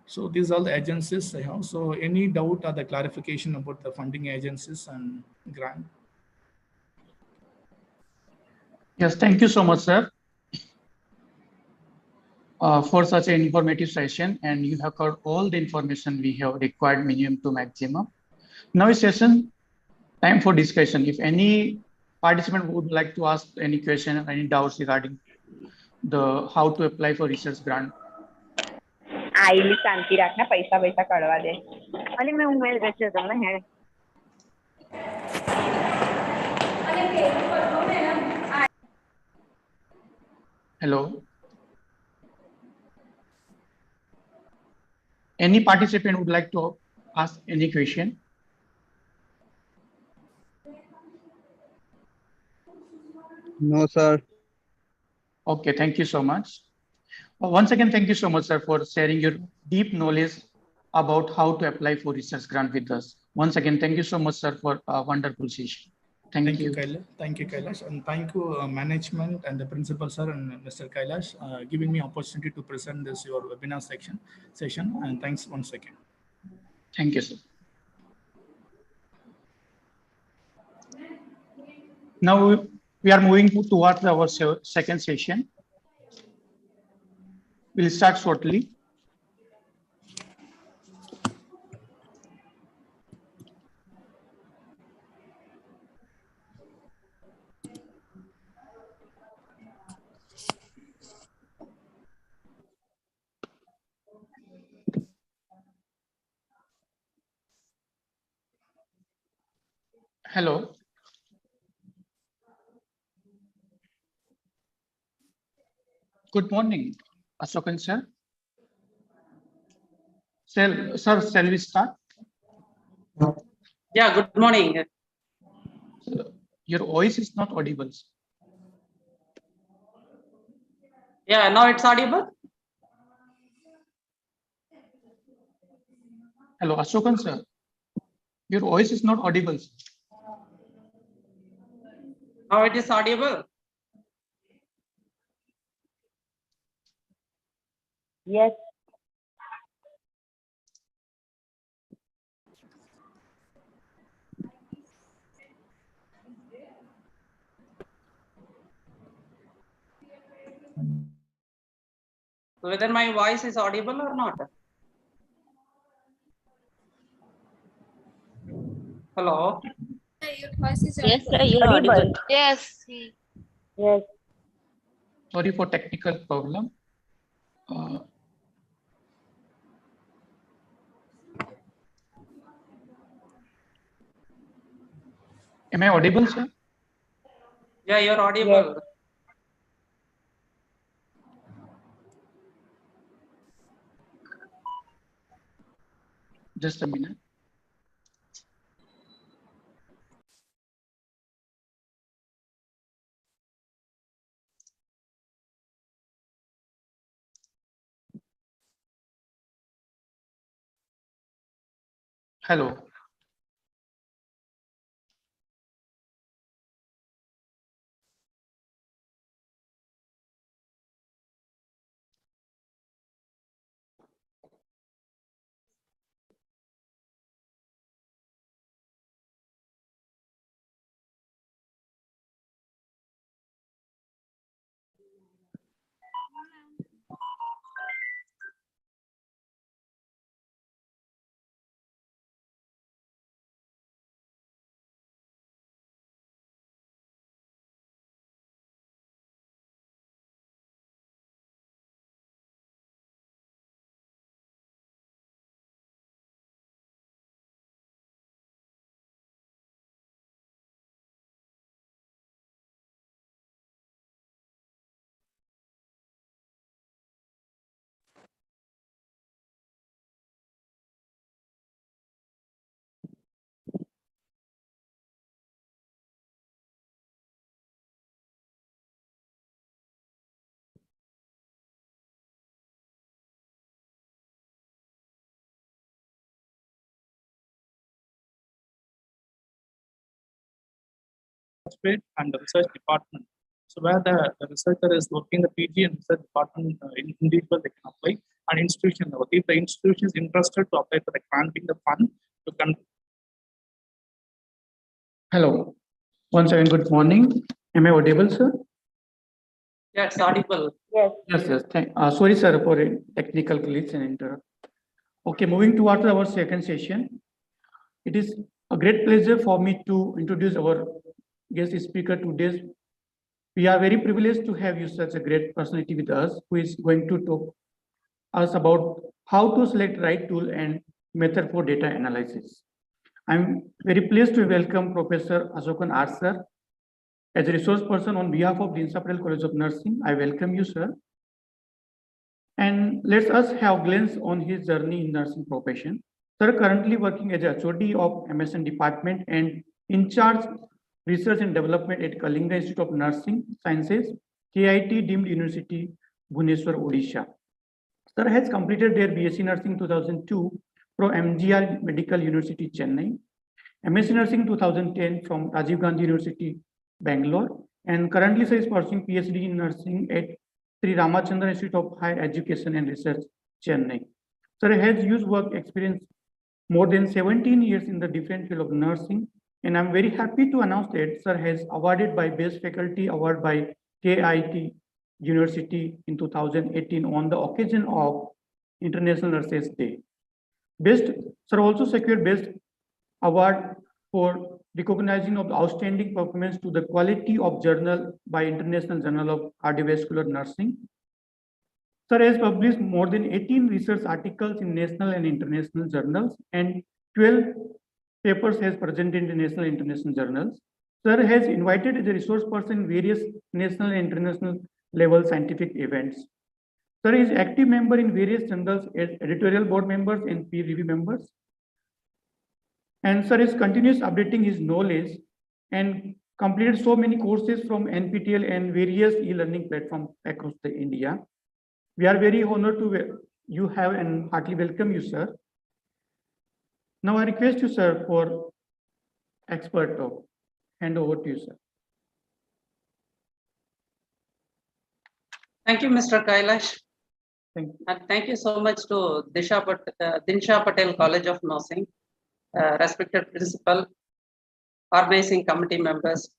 So these are the agencies I have. So any doubt or the clarification about the funding agencies and grant? Yes, thank you so much, sir, for such an informative session, and you have covered all the information we have required, minimum to maximum. Now is session time for discussion. If any participant would like to ask any question or any doubts regarding the how to apply for research grant. आईली शांति रखना, पैसा पैसा कड़वा दे अली मैं उमेर बच्चे तो ना है। Hello. Any participant would like to ask any question? No, sir. Okay, thank you so much. Once again, thank you so much, sir, for sharing your deep knowledge about how to apply for research grant with us. Once again, thank you so much, sir, for a wonderful session. Thank you. Kailash. Thank you, Kailash. And thank you, management and the principal, sir, and Mr. Kailash, giving me opportunity to present this your webinar session. And thanks once again. Thank you, sir. Now we are moving towards our second session. We'll start shortly. Hello. Good morning, Ashokan sir. Sir, shall we start? Yeah, good morning. Your voice is not audible. Yeah, now it's audible. Hello, Ashokan sir. Your voice is not audible. Now it is audible. Yes. So whether my voice is audible or not. Hello. Yes, sir, you're audible. Yes. Yes. Sorry for technical problem. Am I audible, sir? Yeah, you're audible. Just a minute. Hello. And the research department. So where the researcher is working the PG and research department in individual they can apply, and institution level. If the institution is interested to apply for the granting the fund to Hello. Once again, good morning. Am I audible, sir? Yeah, it's audible. Yes. Yes. Sorry, sir, for a technical glitch and interrupt. Okay, moving towards our second session. It is a great pleasure for me to introduce our guest speaker today. We are very privileged to have you such a great personality with us who is going to talk us about how to select right tool and method for data analysis. I'm very pleased to welcome Professor Ashokan R. Sir. As a resource person on behalf of Dinsha Patel College of Nursing, I welcome you, sir. And let us have a glance on his journey in nursing profession. Sir currently working as a HOD of MSN department and in charge research and development at Kalinga Institute of Nursing Sciences, KIT deemed University, Bhubaneswar, Odisha. Sir has completed their BSc Nursing 2002 from MGR Medical University, Chennai, MSc Nursing 2010 from Rajiv Gandhi University, Bangalore, and currently sir is pursuing PhD in Nursing at Sri Ramachandra Institute of Higher Education and Research, Chennai. Sir has used work experience more than 17 years in the different field of nursing, and I'm very happy to announce that Sir has awarded by Best Faculty Award by KIT University in 2018 on the occasion of International Nurses Day. Best Sir also secured Best Award for recognizing of the outstanding performance to the quality of journal by International Journal of Cardiovascular Nursing. Sir has published more than 18 research articles in national and international journals and 12 papers has presented in national and international journals. Sir has invited as a resource person in various national and international level scientific events. Sir is active member in various journals as editorial board members and peer review members. And Sir is continuous updating his knowledge and completed so many courses from NPTEL and various e-learning platforms across the India. We are very honored to you have and heartily welcome you, sir. Now I request you, sir, for expert talk. Hand over to you, sir. Thank you, Mr. Kailash. Thank you. And thank you so much to Dinsha Patel College of Nursing, respected principal, organizing committee members,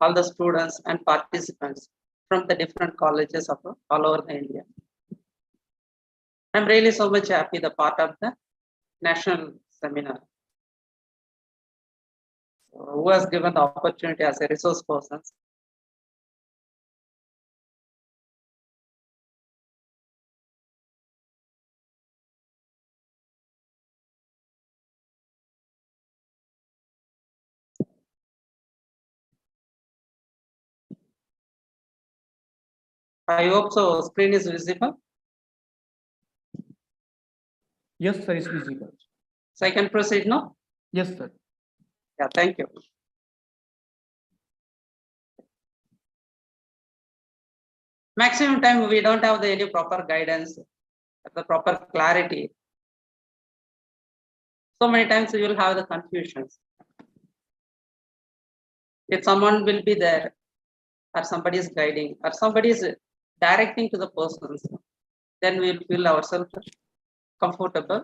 all the students and participants from the different colleges of all over the India. I'm really so much happy the part of the national seminar. So, who has given the opportunity as a resource person. I hope so. Screen is visible. Yes, sir, it's visible. So I can proceed now? Yes, sir. Yeah, thank you. Maximum time we don't have any proper guidance, the proper clarity. So many times you will have the confusions. If someone will be there, or somebody is guiding, or somebody is directing to the persons, then we will feel ourselves comfortable,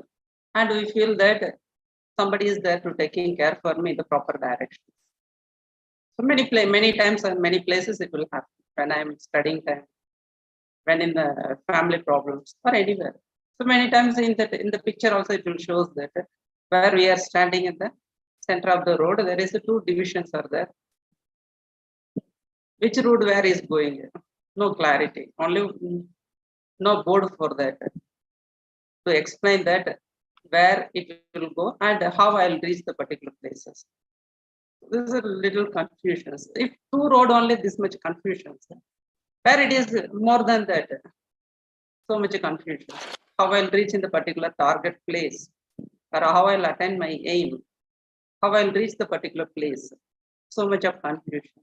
and we feel that somebody is there to taking care for me in the proper direction. So many times and many places it will happen when I am studying time, when in the family problems or anywhere. So many times in the picture also it will shows that where we are standing in the center of the road, there is two divisions are there. Which road where is going? No clarity. Only no board for that to explain that where it will go and how I'll reach the particular places. This is a little confusion. If two road only this much confusion, where it is more than that, so much confusion. How I'll reach in the particular target place, or how I'll attain my aim, how I'll reach the particular place. So much of confusion.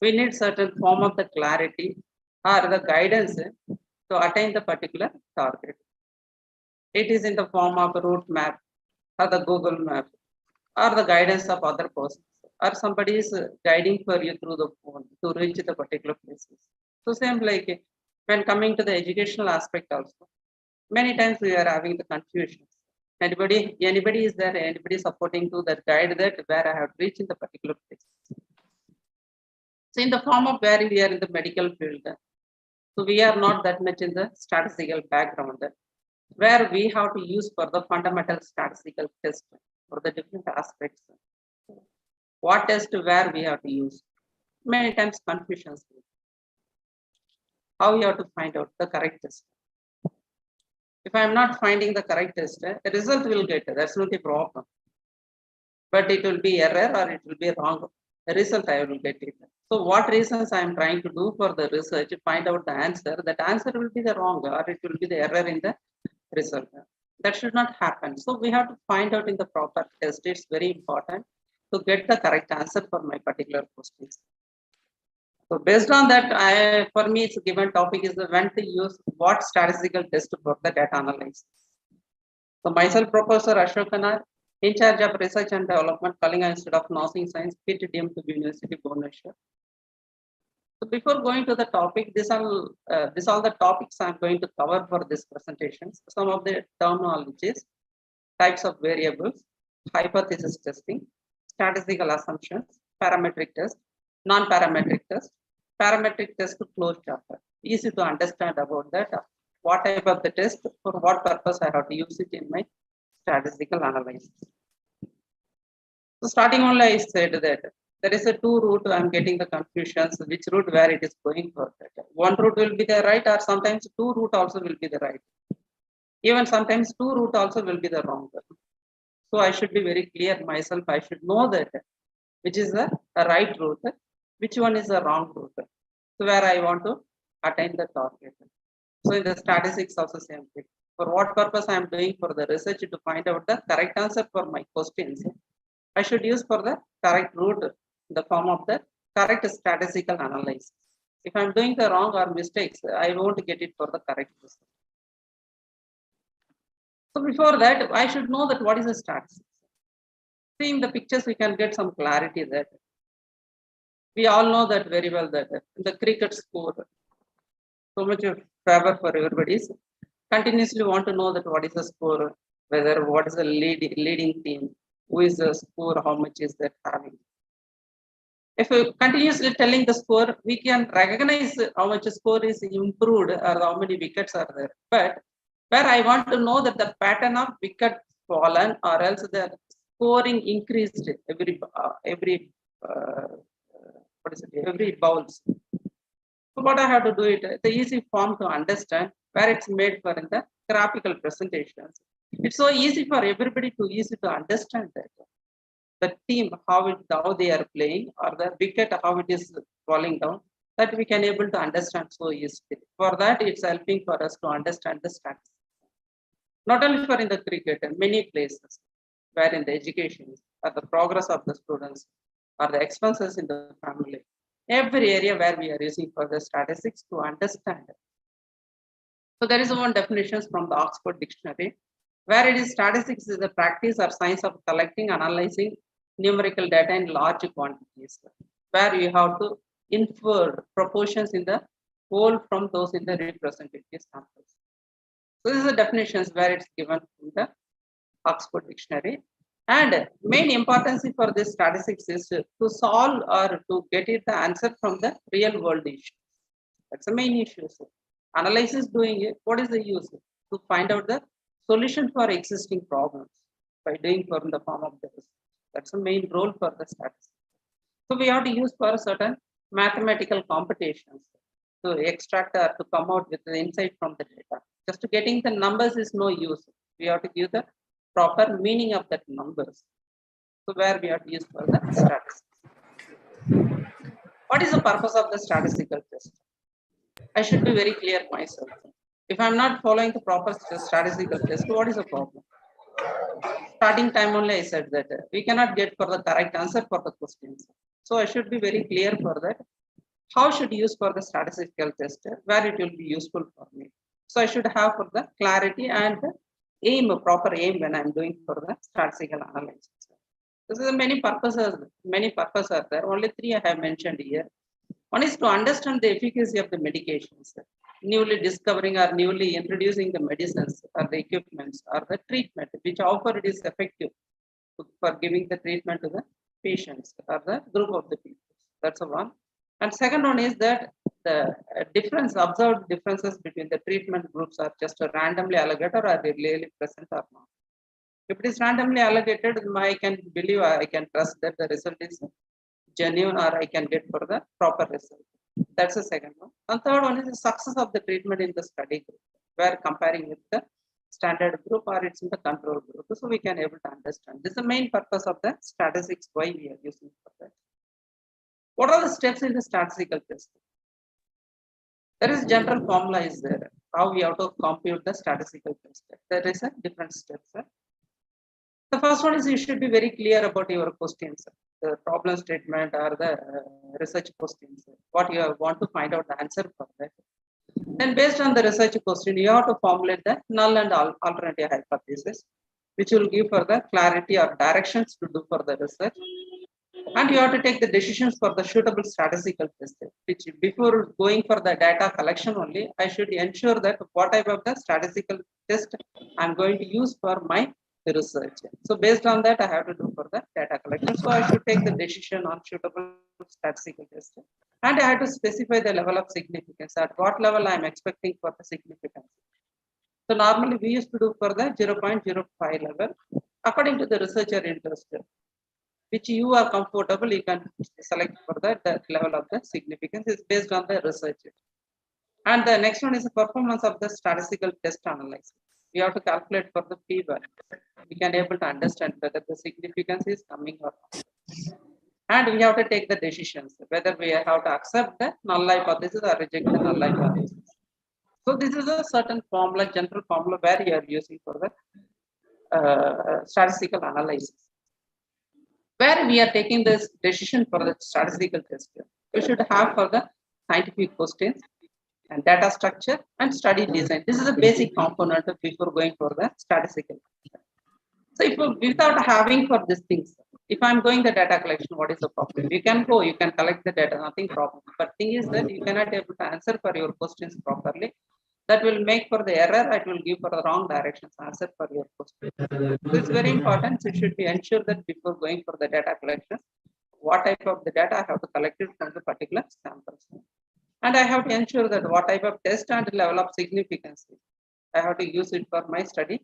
We need certain form of the clarity or the guidance to attain the particular target. It is in the form of a route map or the Google map or the guidance of other persons or somebody is guiding for you through the phone to reach the particular places. So same like when coming to the educational aspect also, many times we are having the confusion. Anybody is there, anybody supporting to that guide that where I have reached in the particular place. So in the form of where we are in the medical field, so we are not that much in the statistical background, where we have to use for the fundamental statistical test for the different aspects. What test where we have to use? Many times confusions. How you have to find out the correct test? If I am not finding the correct test, the result will get, that's not a problem. But it will be error or it will be wrong. The result I will get it. So what reasons I am trying to do for the research to find out the answer, that answer will be the wrong or it will be the error in the result. That should not happen. So we have to find out in the proper test. It's very important to get the correct answer for my particular questions. So based on that, for me, it's a given topic is when to use what statistical test for the data analysis. So myself, Professor Ashok Kanar, in charge of research and development, Kalinga Institute of Nursing Science, PTDM to University Bhubaneswar. So before going to the topic, these are the topics I'm going to cover for this presentation. Some of the terminologies, types of variables, hypothesis testing, statistical assumptions, parametric test, non-parametric test, parametric test to closed chapter. Easy to understand about that. What type of the test, for what purpose I have to use it in my statistical analysis. So starting only I said that there is a two route I'm getting the confusions, which route where it is going for that. One route will be the right or sometimes two route also will be the right. Even sometimes two route also will be the wrong. So I should be very clear myself. I should know that which is the right route, which one is the wrong route. So where I want to attain the target. So in the statistics also same thing. For what purpose I am doing for the research to find out the correct answer for my questions, I should use for the correct route in the form of the correct statistical analysis. If I'm doing the wrong or mistakes, I won't get it for the correct result. So before that, I should know that what is the statistics. Seeing the pictures, we can get some clarity that we all know that very well that the cricket score, so much of favor for everybody. Continuously want to know that what is the score, whether what is the leading team, who is the score, how much is that having. If we continuously telling the score, we can recognize how much score is improved or how many wickets are there. But where I want to know that the pattern of wicket fallen or else the scoring increased every bowls. So what I have to do it, the easy form to understand where it's made for in the graphical presentations. It's so easy for everybody to easy to understand that. The team, how they are playing or the wicket, how it is falling down, that we can able to understand so easily. For that, it's helping for us to understand the stats. Not only for in the cricket, in many places where in the education or the progress of the students or the expenses in the family, every area where we are using for the statistics to understand. So there is one definition from the Oxford Dictionary, where it is statistics is the practice or science of collecting, analyzing numerical data in large quantities, where you have to infer proportions in the whole from those in the representative samples. So this is the definitions where it's given in the Oxford Dictionary. And main importance for this statistics is to solve or to get it the answer from the real world issue. That's the main issue. So analysis doing it, what is the use? To find out the solution for existing problems by doing from the form of this. That's the main role for the statistics. So we have to use for certain mathematical computations to extract or to come out with the insight from the data. Just to getting the numbers is no use. We have to give the proper meaning of that numbers. So where we have to use for the statistics. What is the purpose of the statistical test? I should be very clear myself. If I'm not following the proper statistical test, what is the problem? Starting time only I said that we cannot get for the correct answer for the questions. So I should be very clear for that. How should use for the statistical test, where it will be useful for me. So I should have for the clarity and aim, a proper aim when I'm doing for the statistical analysis. This is many purposes are there. Only three I have mentioned here. One is to understand the efficacy of the medications, newly discovering or newly introducing the medicines or the equipments or the treatment, which offer it is effective for giving the treatment to the patients or the group of the people. That's the one. And second one is that the observed differences between the treatment groups are just randomly allocated or are they really present or not. If it is randomly allocated, I can believe, I can trust that the result is genuine or I can get for the proper result. That's the second one. And third one is the success of the treatment in the study group, where comparing with the standard group or it's in the control group. So we can able to understand. This is the main purpose of the statistics, why we are using for that. What are the steps in the statistical test? There is general formula is there. How we have to compute the statistical test. There is a different steps. The first one is you should be very clear about your questions, the problem statement or the research questions, what you want to find out the answer for that. Then based on the research question, you have to formulate the null and alternative hypothesis, which will give for the clarity or directions to do for the research. And you have to take the decisions for the suitable statistical test, which before going for the data collection only, I should ensure that what type of the statistical test I'm going to use for my research. So based on that, I have to do for the data collection. So I should take the decision on suitable statistical test. And I have to specify the level of significance, at what level I'm expecting for the significance. So normally we used to do for the 0.05 level, according to the researcher interest, which you are comfortable, you can select for the level of the significance is based on the research. And the next one is the performance of the statistical test analysis. We have to calculate for the p-value. We can able to understand whether the significance is coming or not. And we have to take the decisions, whether we have to accept the null hypothesis or reject the null hypothesis. So this is a certain formula, general formula where you are using for the statistical analysis. Where we are taking this decision for the statistical test, we should have for the scientific questions and data structure and study design. This is a basic component before going for the statistical. So if without having for these things, if I'm going the data collection, what is the problem? You can go, you can collect the data, nothing problem. But thing is that you cannot able to answer for your questions properly. That will make for the error, it will give for the wrong directions answer for your question. So it's very important. So you should be ensure that before going for the data collection, what type of the data I have to collect it from the particular samples. And I have to ensure that what type of test and level of significance I have to use it for my study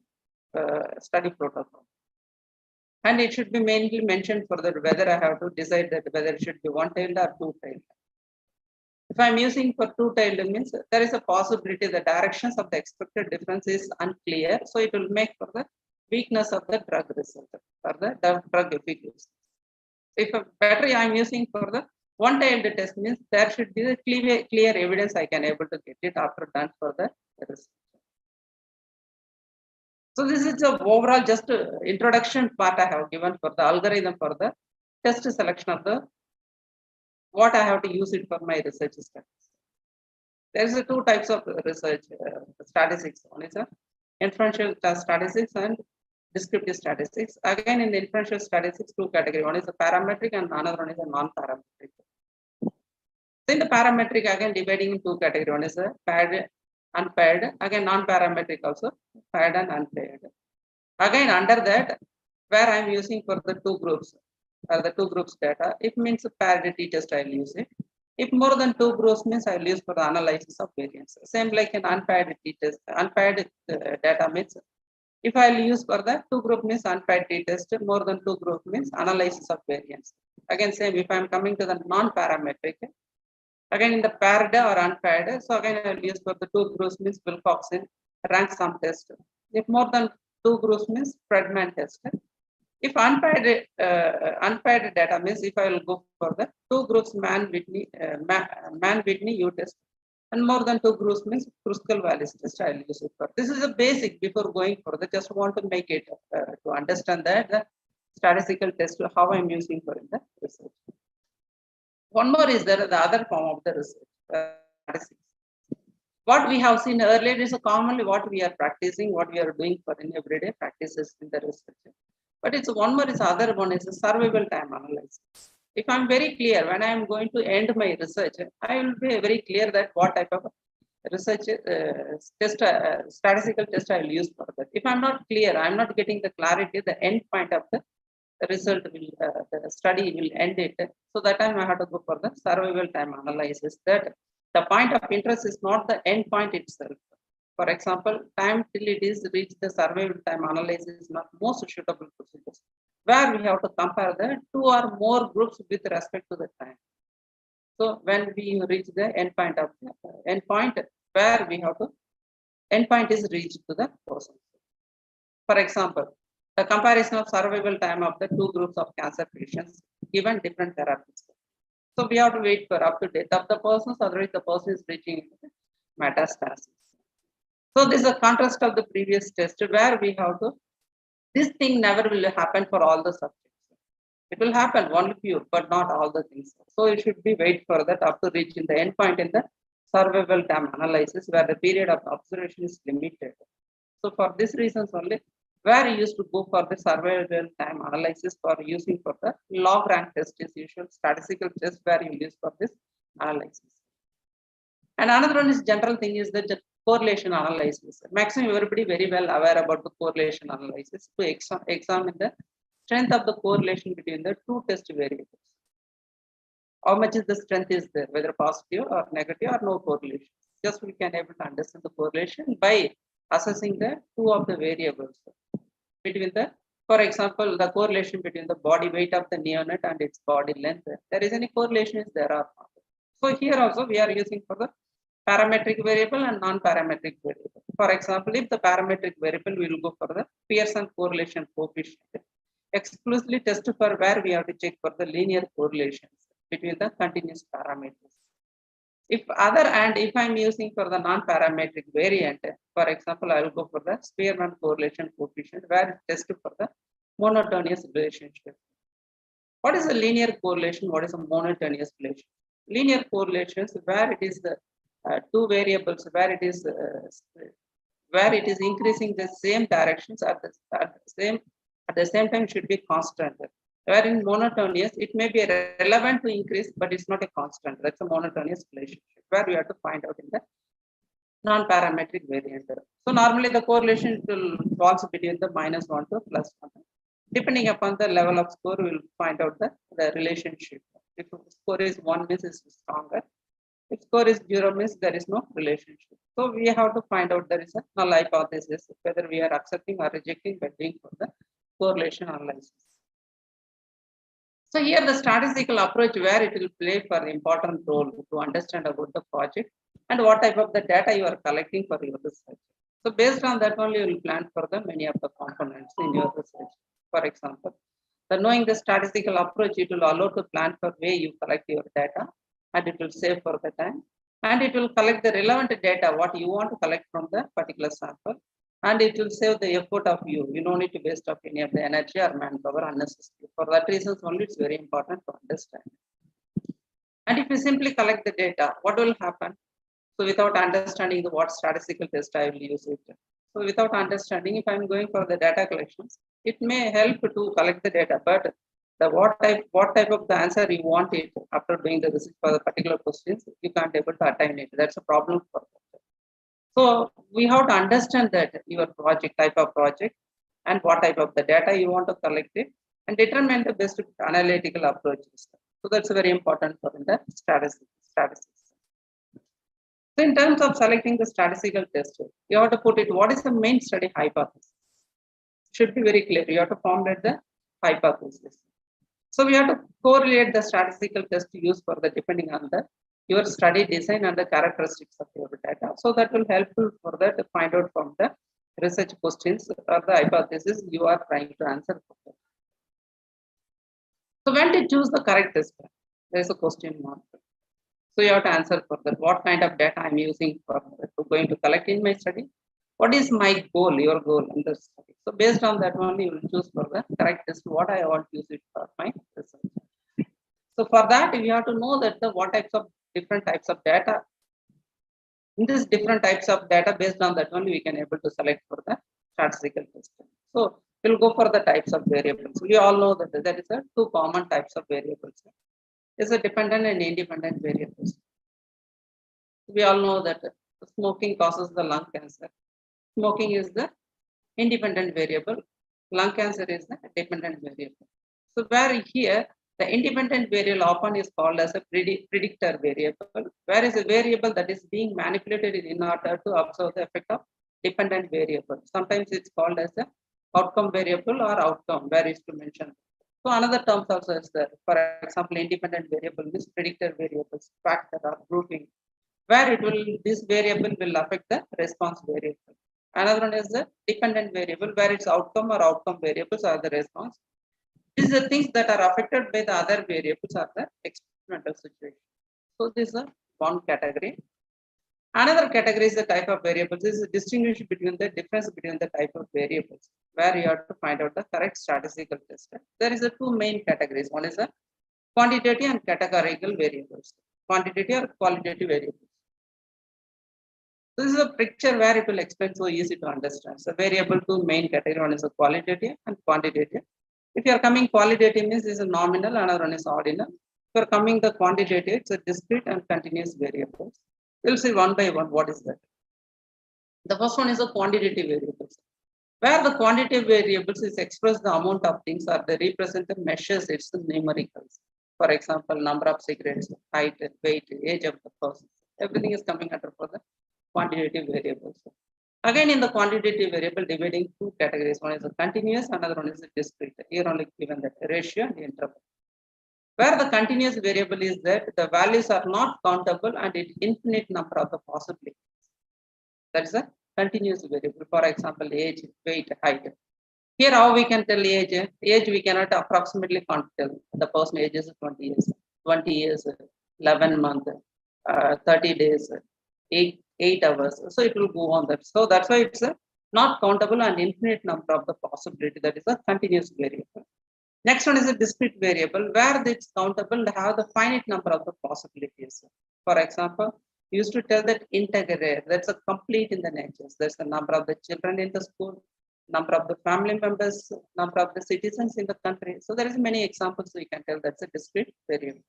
protocol. And it should be mainly mentioned for that whether I have to decide that whether it should be one-tailed or two-tailed. If I'm using for two-tailed means there is a possibility the directions of the expected difference is unclear. So it will make for the weakness of the drug result or the drug efficacy. If better I'm using for the one-tailed test means there should be the clear evidence I can able to get it after done for the research. So this is the overall just introduction part I have given for the algorithm for the test selection of the what I have to use it for my research studies. There is two types of research statistics. One is inferential statistics and descriptive statistics. Again, in the inferential statistics, two categories. One is a parametric and another one is a non-parametric. So in the parametric, again dividing in two categories. One is a paired, unpaired. Again, non-parametric also paired and unpaired. Again, under that, where I am using for the two groups data, it means a paired t-test I will use it. If more than two groups means I will use for the analysis of variance. Same like an unpaired t-test, unpaired data means if I will use for the two group means unpaired t-test, more than two group means analysis of variance. Again, same if I am coming to the non-parametric, again in the paired or unpaired, so again I will use for the two groups means Wilcoxon rank sum test. If more than two groups means Fredman test. If unpaired data means if I will go for the two groups Mann-Whitney U test, and more than two groups means Kruskal-Wallis test I will use it for. This is a basic before going for the just want to make it to understand that the statistical test how I am using for in the research. One more is there the other form of the research statistics. What we have seen earlier is commonly what we are practicing, what we are doing for in everyday practices in the research. But it's one more is other one is a survival time analysis. If I'm very clear when I am going to end my research, I will be very clear that what type of research statistical test I will use for that. If I'm not clear, I'm not getting the clarity, the end point of the result will the study will end it. So that time I have to go for the survival time analysis. That the point of interest is not the end point itself. For example, time till it is reached the survival time analysis is not most suitable procedures, where we have to compare the two or more groups with respect to the time. So when we reach the end point of the endpoint, where we have to endpoint is reached to the person. For example, the comparison of survival time of the two groups of cancer patients given different therapies. So we have to wait for up to death of the persons, otherwise the person is reaching metastasis. So this is a contrast of the previous test where we have to, this thing never will happen for all the subjects. It will happen only few, but not all the things. So it should be wait for that up to reaching the endpoint in the survival time analysis where the period of observation is limited. So for these reasons only, where you used to go for the survival time analysis for using for the log rank test is usual statistical test where you use for this analysis. And another one is general thing is the correlation analysis. Maximum everybody very well aware about the correlation analysis to examine the strength of the correlation between the two test variables. How much is the strength is there, whether positive or negative or no correlation. Just we can able to understand the correlation by assessing the two of the variables between the, for example, the correlation between the body weight of the neonate and its body length. There is any correlation is there or not. So here also we are using for the parametric variable and non-parametric variable. For example, if the parametric variable we will go for the Pearson correlation coefficient, exclusively test for where we have to check for the linear correlations between the continuous parameters. If other and if I'm using for the non-parametric variant, for example, I will go for the Spearman correlation coefficient where it tests for the monotonous relationship. What is a linear correlation? What is a monotonous relationship? Linear correlations where it is the two variables where it is increasing the same directions at the same time should be constant. Where in monotonous, it may be relevant to increase, but it's not a constant. That's a monotonous relationship where we have to find out in the non-parametric variant. So normally the correlation will falls between the -1 to +1. Depending upon the level of score, we'll find out the relationship. If score is 1 means it's stronger. If score is 0 means there is no relationship. So we have to find out there is a null hypothesis, whether we are accepting or rejecting by doing for the correlation analysis. So here the statistical approach where it will play for an important role to understand about the project and what type of the data you are collecting for your research. So based on that only you will plan for the many of the components in your research. For example, the knowing the statistical approach, it will allow to plan for way you collect your data and it will save for the time and it will collect the relevant data what you want to collect from the particular sample and it will save the effort of you. You don't need to waste of any of the energy or manpower unnecessarily. For that reason only, it's very important to understand. And if you simply collect the data, what will happen? So without understanding what statistical test I will use it. So without understanding, if I'm going for the data collections, it may help to collect the data, but what type of the answer you want it after doing the research for the particular questions, you can't able to attain it. That's a problem for that. So we have to understand that your project, type of project, and what type of the data you want to collect it, and determine the best analytical approaches. So that's very important for the statistics. So in terms of selecting the statistical test, you have to put it, what is the main study hypothesis? Should be very clear. You have to formulate the hypothesis. So we have to correlate the statistical test used for the depending on your study design and the characteristics of your data. So that will help you for that to find out from the research questions or the hypothesis you are trying to answer for that. So when to choose the correct test, there is a question mark. So you have to answer for that. What kind of data I'm using for going to collect in my study? What is my goal, your goal in the study? So based on that only you will choose for the correct test, what I want to use it for my research. So for that, you have to know that what types of different types of data. In this different types of data, based on that only we can able to select for the statistical test. So we'll go for the types of variables. We all know that there is a two common types of variables. Is a dependent and independent variables. We all know that smoking causes the lung cancer. Smoking is the independent variable. Lung cancer is the dependent variable. So where here the independent variable often is called as a predictor variable, whereas a variable that is being manipulated in order to observe the effect of dependent variable. Sometimes it's called as a outcome variable or outcome, where is to mention. So another terms also is there. For example, independent variable means predictor variables, factor or grouping, where this variable will affect the response variable. Another one is the dependent variable, where its outcome or outcome variables are the response. These are things that are affected by the other variables are the experimental situation. So this is one category. Another category is the type of variables. This is distinguish between the difference between the type of variables, where you have to find out the correct statistical test. There is a two main categories. One is a quantitative and categorical variables. Quantitative or qualitative variables. This is a picture where it will explain so easy to understand. So variable two main category. One is a qualitative and quantitative. If you are coming qualitative means this is a nominal, another one is ordinal. If you are coming the quantitative, it's a discrete and continuous variables. We'll see one by one what is that. The first one is a quantitative variables, where the quantitative variables is express the amount of things or they represent the measures, it's the numericals. For example, number of cigarettes, height, weight, age of the person. Everything is coming under for the quantitative variables. Again, in the quantitative variable, dividing two categories. One is a continuous, another one is a discrete. Here only given that ratio and interval. Where the continuous variable is that the values are not countable and it infinite number of the possibilities. That is a continuous variable. For example, age, weight, height. Here, how we can tell age? Age we cannot approximately tell. The person age is 20 years, 20 years, 11 months, 30 days, 8 hours. So it will go on that. So that's why it's a not countable and infinite number of the possibility. That is a continuous variable. Next one is a discrete variable where it's countable to have the finite number of the possibilities. For example, we used to tell that integer, that's a complete in the natures. There's the number of the children in the school, number of the family members, number of the citizens in the country. So there is many examples we can tell that's a discrete variable.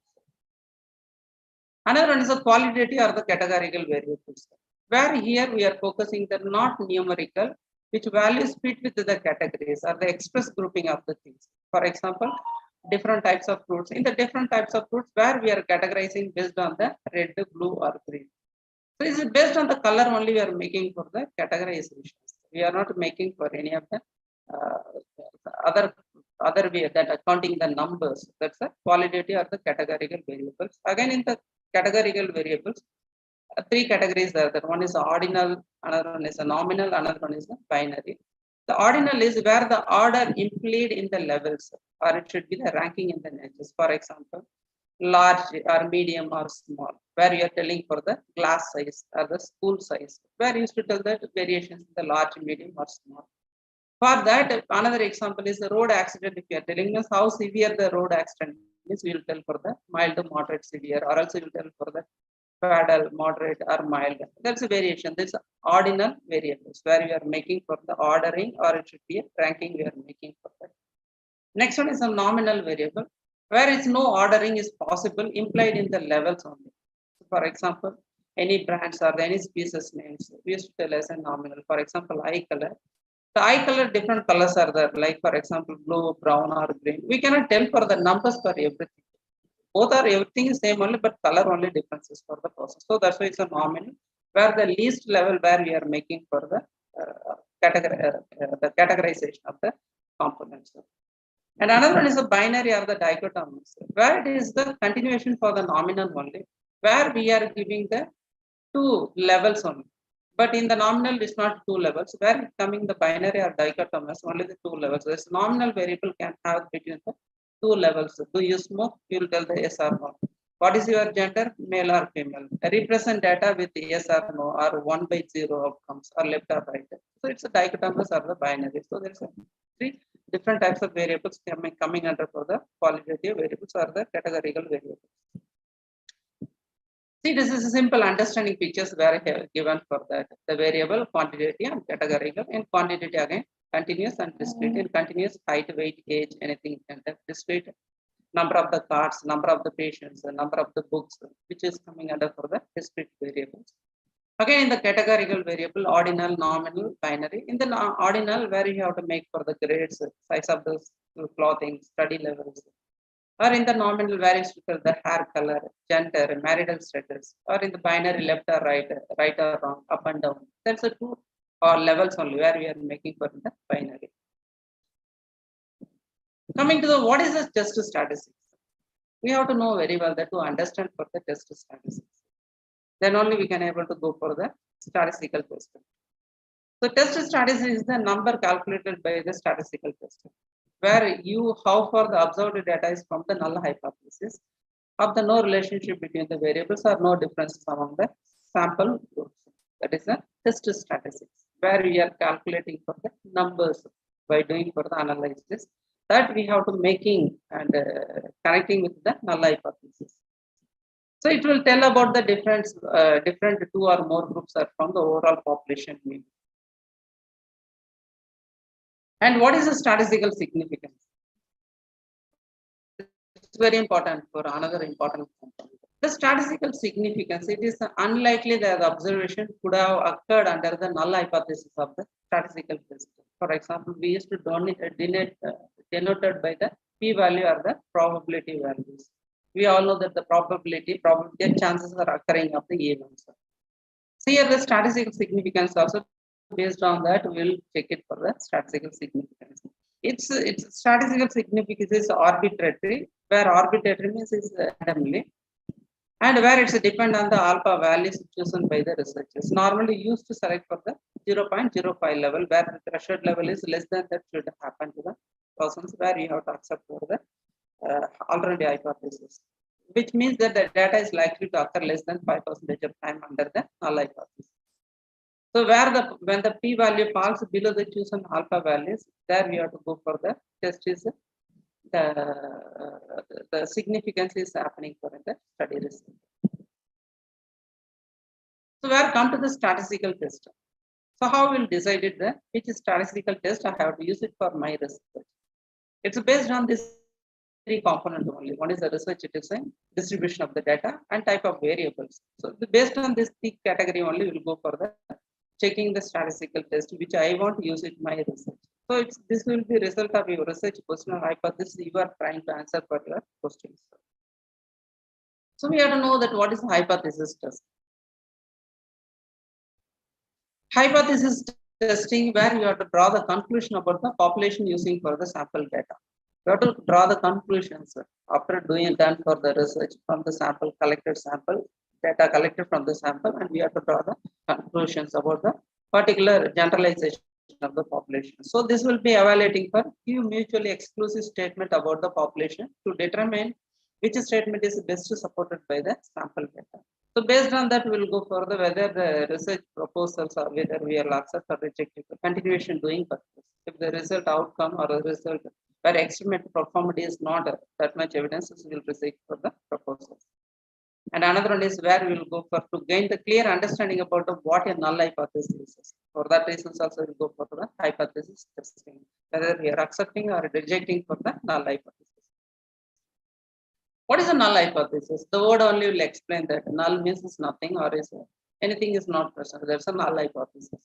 Another one is a qualitative or the categorical variables, where here we are focusing the not numerical, which values fit with the categories or the express grouping of the things. For example, different types of fruits. In the different types of fruits, where we are categorizing based on the red, blue, or green. So is it based on the color only we are making for the categorizations. We are not making for any of the other way that accounting the numbers. That's the qualitative or the categorical variables. Again, in the categorical variables, three categories are there. One is ordinal, another one is a nominal, another one is a binary. The ordinal is where the order implied in the levels, or it should be the ranking in the natures. For example, large or medium or small, where you are telling for the class size or the school size, where you used to tell that variations in the large, medium or small. For that, another example is the road accident. If you are telling us how severe the road accident is, we will tell for the mild to moderate severe, or else we will tell for the fatal, moderate or mild. That's a variation. This ordinal variables where we are making for the ordering, or it should be a ranking we are making for that. Next one is a nominal variable, where is no ordering is possible, implied in the levels only. So for example, any brands or any species names, we used to tell as a nominal. For example, eye color. The eye color, different colors are there, like for example, blue, brown, or green. We cannot tell for the numbers for everything. Both are everything is same only, but color only differences for the process. So that's why it's a nominal, where the least level where we are making for the the categorization of the components. And another one is a binary or the dichotomous, where it is the continuation for the nominal only, where we are giving the two levels only. But in the nominal, it's not two levels. Where coming the binary or dichotomous, only the two levels. This nominal variable can have between the two levels. Do you smoke? You will tell the yes or no. What is your gender? Male or female? Represent data with yes or no, or 1 by 0 outcomes, or left or right. So it's a dichotomous or the binary. So there's three different types of variables coming under for the qualitative variables or the categorical variables. See, this is a simple understanding pictures where I have given for that. The variable, quantitative and categorical. In quantitative again, continuous and discrete. In continuous, height, weight, age, anything. And discrete, number of the cards, number of the patients, the number of the books, which is coming under for the discrete variables. Again, in the categorical variable, ordinal, nominal, binary. In the ordinal, where you have to make for the grades, size of the clothing, study levels. Or in the nominal, where is the hair color, gender, marital status, or in the binary, left or right, right or wrong, up and down. There's a two or levels only where we are making for the binary. Coming to the what is the test statistics? We have to know very well that to understand for the test statistics. Then only we can able to go for the statistical test. So test statistics is the number calculated by the statistical test, where you how far the observed data is from the null hypothesis of the no relationship between the variables or no differences among the sample groups. That is the test statistics, where we are calculating for the numbers by doing for the analysis that we have to making and connecting with the null hypothesis. So it will tell about the different two or more groups are from the overall population mean. And what is the statistical significance? It's very important for another important component. The statistical significance, it is unlikely that the observation could have occurred under the null hypothesis of the statistical test. For example, we used to denoted by the p-value or the probability values. We all know that the probability chances are occurring of the events. So here the statistical significance also based on that we'll check it for the statistical significance. Its statistical significance is arbitrary, where arbitrary means is randomly, and where it's depend on the alpha values chosen by the researchers. Normally used to select for the 0.05 level, where the threshold level is less than that should happen to the persons, where you have to accept for the alternative hypothesis, which means that the data is likely to occur less than 5% of time under the null hypothesis. So where when the p-value falls below the chosen alpha values, there we have to go for the test is the significance is happening for the study result. So where come to the statistical test. So how we'll decide it there? Which statistical test I have to use it for my research. It's based on this three components only. One is the research, it is a distribution of the data and type of variables. So based on this three category only, we'll go for the checking the statistical test, which I want to use it in my research. So this will be result of your research question or hypothesis you are trying to answer for your questions. So we have to know that what is hypothesis test. Hypothesis testing, where you have to draw the conclusion about the population using for the sample data. You have to draw the conclusions after done for the research from the sample, collected sample, data collected from the sample, and we have to draw the conclusions about the particular generalization of the population. So this will be evaluating for few mutually exclusive statement about the population to determine which statement is best supported by the sample data. So based on that, we'll go further whether the research proposals or whether we will accept or reject it. Continuation doing purpose. If the result outcome or the result where estimate performed is not that much evidence, we will reject for the proposals. And another one is where we will go for to gain the clear understanding about what a null hypothesis is. For that reasons also we'll go for the hypothesis testing, whether we are accepting or rejecting for the null hypothesis. What is a null hypothesis? The word only will explain that null means is nothing or is anything is not present. There's a null hypothesis.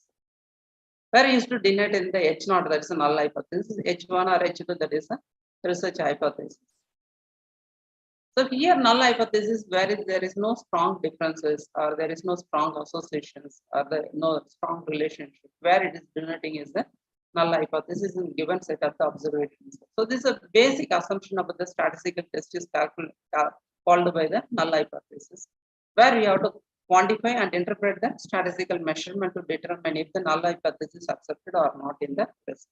Where used to denote in the H0, that's a null hypothesis. H1 or H2, that is a research hypothesis. So here null hypothesis where there is no strong differences or there is no strong associations or no strong relationship. Where it is denoting is the null hypothesis in given set of the observations. So this is a basic assumption about the statistical test is called by the null hypothesis, where we have to quantify and interpret the statistical measurement to determine if the null hypothesis is accepted or not in the test.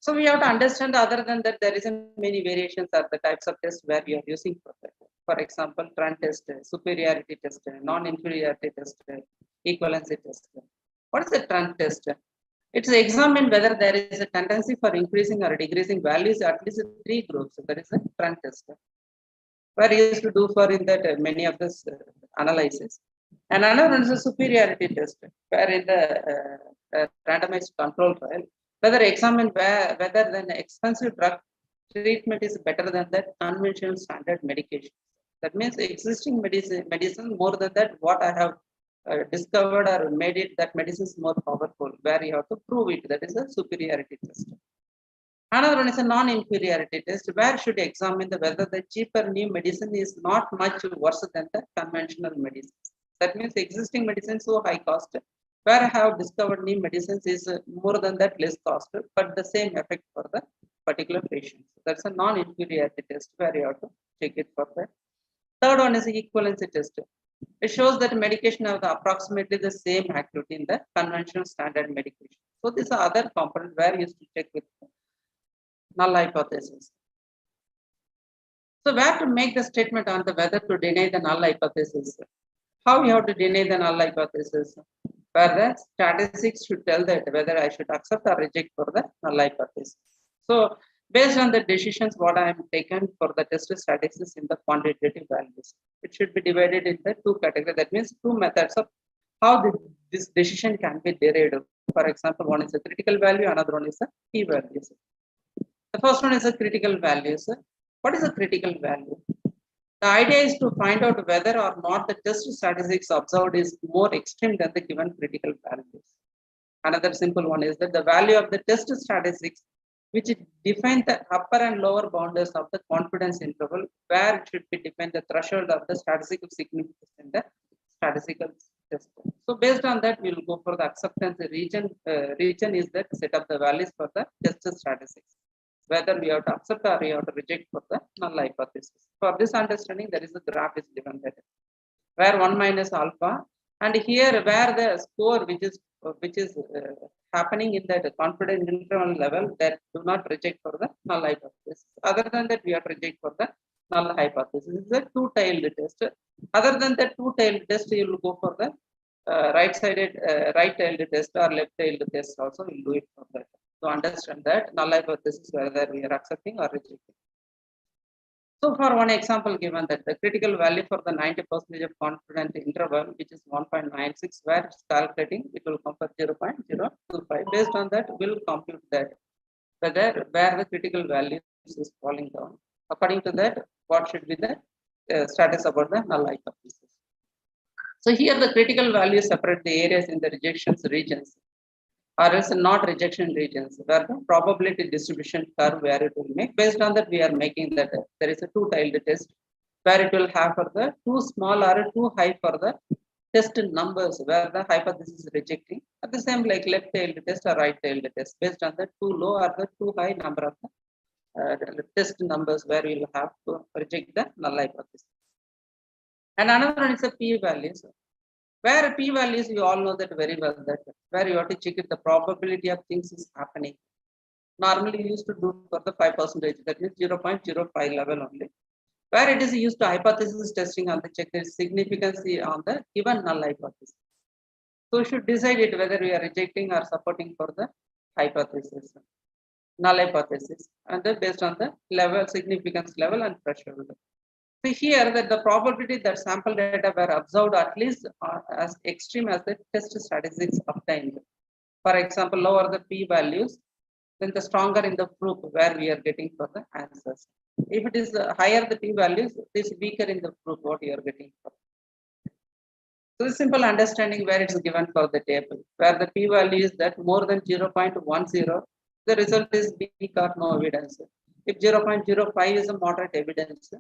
So we have to understand other than that there is many variations of the types of tests where we are using for that. For example, trend test, superiority test, non-inferiority test, equivalency test. What is a trend test? It's to examine whether there is a tendency for increasing or decreasing values at least 3 groups. That is a trend test. Where you used to do for in that many of this analysis. And another one is a superiority test, where in the randomized control trial, whether examine whether an expensive drug treatment is better than that conventional standard medication. That means existing medicine more than that what I have discovered or made it that medicine is more powerful, where you have to prove it. That is a superiority test. Another one is a non-inferiority test, where should examine whether the cheaper new medicine is not much worse than the conventional medicine. That means existing medicine is so high cost, where I have discovered new medicines is more than that less cost, but the same effect for the particular patient. That's a non-inferiority test where you have to check it for that. Third one is the equivalency test. It shows that medication have approximately the same activity in the conventional standard medication. So this is other component where you have to check with null hypothesis. So where to make the statement on the whether to deny the null hypothesis? How you have to deny the null hypothesis? Where the statistics should tell that whether I should accept or reject for the null hypothesis. So based on the decisions what I am taken for the test statistics in the quantitative values, it should be divided into 2 categories. That means 2 methods of how this decision can be derived. For example, one is a critical value, another one is a p values. The first one is a critical values. What is a critical value? The idea is to find out whether or not the test statistics observed is more extreme than the given critical values. Another simple one is that the value of the test statistics, which define the upper and lower boundaries of the confidence interval, where it should be defined the threshold of the statistical significance in the statistical test. So based on that, we will go for the acceptance region. Region is the set of the values for the test statistics, whether we have to accept or we have to reject for the null hypothesis. For this understanding, there is a graph is given there, where 1 minus alpha, and here where the score which is happening in that confidence interval level, that do not reject for the null hypothesis. Other than that, we have to reject for the null hypothesis. It's a 2-tailed test. Other than that 2-tailed test, you will go for the right-tailed test or left-tailed test also. We'll do it for that. To understand that null hypothesis whether we are accepting or rejecting. So for one example given that the critical value for the 90% of confidence interval, which is 1.96, where it's calculating, it will come for 0.025. Based on that, we'll compute that whether where the critical value is falling down. According to that, what should be the status about the null hypothesis. So here the critical values separate the areas in the rejections regions, or else not rejection regions, where the probability distribution curve where it will make. Based on that, we are making that there is a 2-tailed test where it will have for the too small or too high for the test numbers where the hypothesis is rejecting. At the same like left-tailed test or right-tailed test, based on the too low or the too high number of the test numbers where you will have to reject the null hypothesis. And another one is the p-values. Where p-values, you all know that very well, that where you have to check if the probability of things is happening. normally used to do for the 5%, that means 0.05 level only. Where it is used to hypothesis testing on the check the significance on the given null hypothesis. So we should decide it whether we are rejecting or supporting for the hypothesis, null hypothesis, and then based on the level, significance level and threshold. So here that the probability that sample data were observed at least as extreme as the test statistics obtained. For example, lower the p-values, then the stronger in the proof where we are getting for the answers. If it is higher the p-values, it is weaker in the proof what you are getting for. So the simple understanding where it is given for the table, where the p-value is that more than 0.10, the result is weak or no evidence. If 0.05 is a moderate evidence,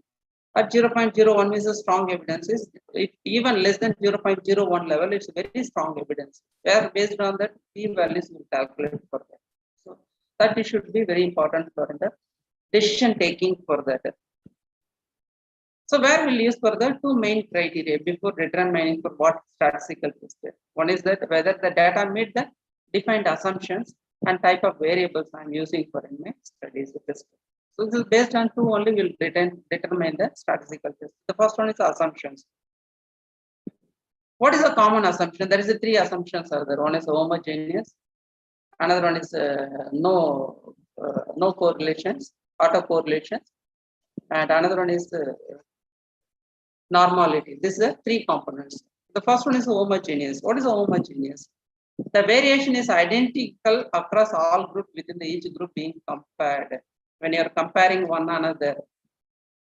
at 0.01 is a strong evidence. If even less than 0.01 level, it's very strong evidence. Where based on that p-values will calculate for that. So that it should be very important for the decision taking for that. So where we'll use for the two main criteria before determining for what statistical test. One is that whether the data meet the defined assumptions and type of variables I'm using for in my studies test. So this is based on two only will determine the statistical test. The first one is assumptions. What is a common assumption? There is three assumptions are there. One is homogeneous, another one is no correlations, autocorrelations, and another one is normality. This is the three components. The first one is homogeneous. What is homogeneous? The variation is identical across all groups within each group being compared. When you are comparing one another,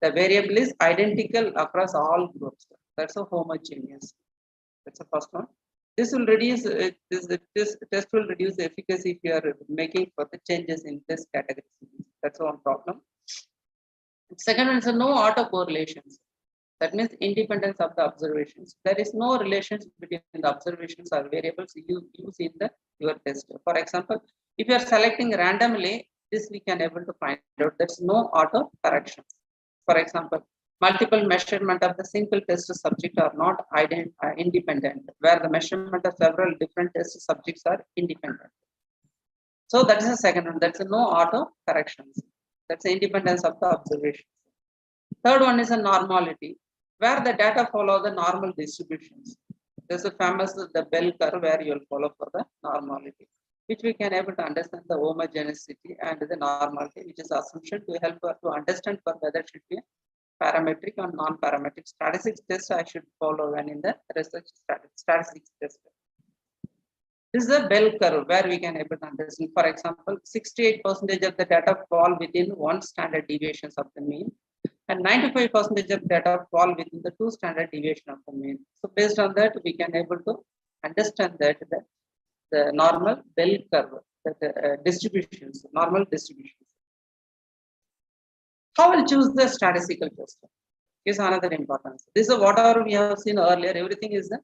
the variable is identical across all groups. That's a homogeneous. That's the first one. This will reduce this test will reduce the efficacy if you are making for the changes in this category. That's one problem. Second one is no autocorrelations. That means independence of the observations. There is no relations between the observations or variables you use in your test. For example, if you are selecting randomly, this we can able to find out. There's no auto correction. For example, multiple measurement of the single test subject are not independent, where the measurement of several different test subjects are independent. So that is the second one. That's no auto corrections. That's the independence of the observations. Third one is a normality, where the data follow the normal distributions. There's a famous the bell curve where you will follow for the normality, which we can able to understand the homogeneity and the normality, which is assumption to help us to understand for whether it should be parametric or non-parametric statistics test I should follow when in the research statistics test. This is a bell curve where we can able to understand. For example, 68% of the data fall within one standard deviations of the mean, and 95% of data fall within the two standard deviation of the mean. So based on that, we can able to understand that the normal bell curve, the distributions, normal distributions. How will choose the statistical test? Is another importance. This is whatever we have seen earlier. Everything is the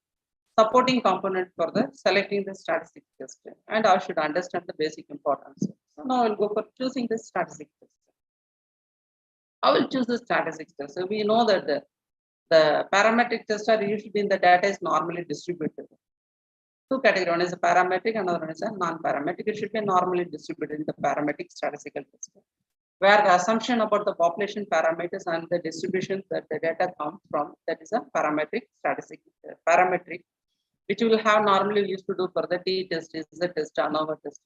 supporting component for the selecting the statistical test, and I should understand the basic importance. So now I'll go for choosing the statistical test. I will choose the statistics test. So we know that the parametric tests are usually in the data is normally distributed. Two categories, one is a parametric, another one is a non-parametric. It should be normally distributed in the parametric statistical test, where the assumption about the population parameters and the distribution that the data comes from, that is a parametric statistical parametric, which we will have normally used to do for the t-test is the test ANOVA test,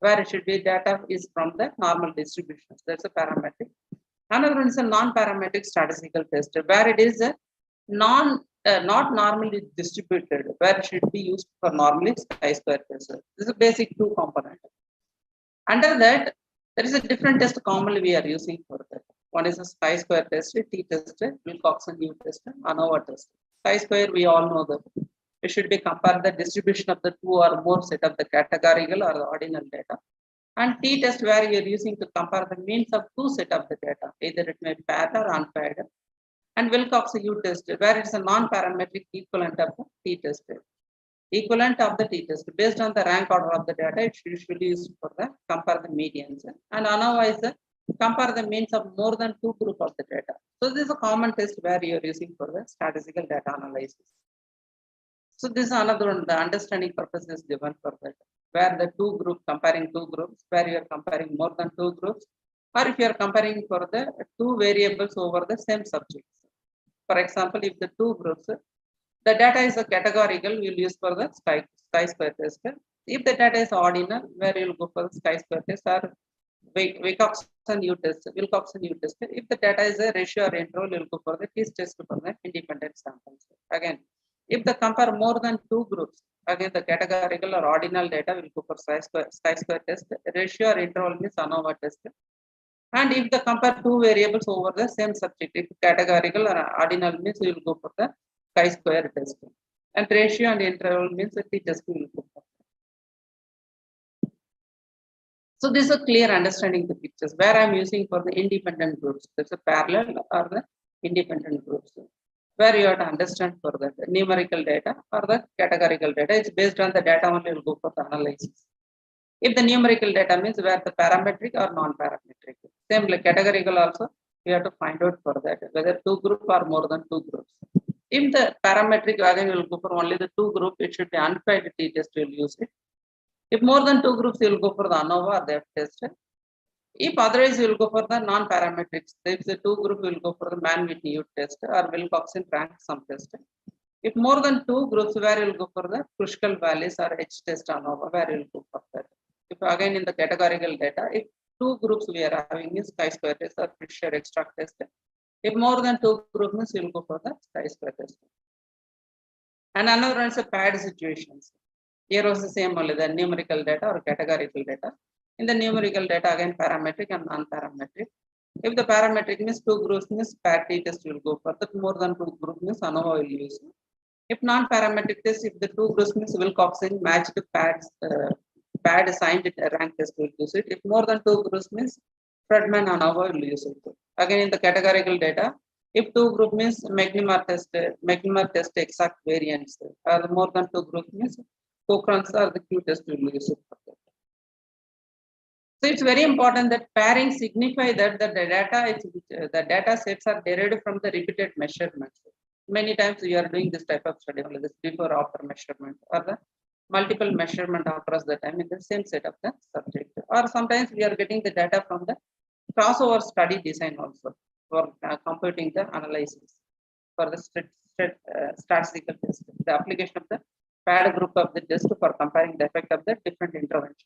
where it should be data is from the normal distributions. That's a parametric. Another one is a non-parametric statistical test, where it is a not normally distributed, where it should be used for normally chi-square test. This is a basic two component. Under that, there is a different test commonly we are using for that. One is a chi-square test, t-test, Wilcoxon U test, ANOVA test. Chi-square, we all know that it should be compare the distribution of the two or more set of the categorical or the ordinal data. And t-test, where you are using to compare the means of two set of the data, either it may be paired or unpaired. And Wilcoxon U test, where it's a non-parametric equivalent of the t-test. Equivalent of the t-test based on the rank order of the data, it should usually used for the compare the medians. And ANOVA is the compare the means of more than two group of the data. So this is a common test where you are using for the statistical data analysis. So this is another one, the understanding purpose is given for that. where the comparing two groups, where you are comparing more than two groups, or if you are comparing for the two variables over the same subjects. For example, if the two groups, the data is a categorical, we will use for the chi-square test. If the data is ordinal, where you will go for the chi-square test or Wilcoxon U test. If the data is a ratio or interval, you will go for the t-test for the independent samples. Again, if the compare more than two groups, again the categorical or ordinal data will go for chi-square test. Ratio or interval means ANOVA test. And if the compare two variables over the same subject, if categorical or ordinal means we will go for the chi-square test. And ratio and interval means the t-test will go for. So this is a clear understanding the pictures where I'm using for the independent groups. There's a parallel or the independent groups where you have to understand for that numerical data or the categorical data. It's based on the data only will go for the analysis. If the numerical data means where the parametric or non-parametric. Same like categorical also, we have to find out for that whether two groups or more than two groups. If the parametric again will go for only the two group, it should be unpaired t-test will use it. If more than two groups, you will go for the ANOVA or the F-test. If otherwise, you will go for the non-parametrics. If the two group, you will go for the man-Whitney test or Wilcoxon rank sum test. If more than two groups, where you will go for the Kruskal values or H-test ANOVA, where you will go for that. If again in the categorical data, if two groups we are having is chi-square test or Fisher extract test. If more than two groups, you will go for the chi-square test. And another one is a paired situations. Here was the same only the numerical data or categorical data. In the numerical data again parametric and non-parametric. If the parametric means two groups means paired t-test will go for that. More than two groups means ANOVA will use. If non-parametric test, if the two groups means Wilcoxon matched paired assigned rank test will use it. If more than two groups means Fredman ANOVA will use it. Again in the categorical data, if two group means McNemar test exact variants, or more than two groups means Cochrane's or the Q test will use it. So it's very important that pairing signify that the data sets are derived from the repeated measurements. Many times we are doing this type of study, only this before after measurement or the multiple measurement across the time in the same set of the subject. Or sometimes we are getting the data from the crossover study design also for computing the analysis for the statistical test. The application of the paired group of the test for comparing the effect of the different interventions.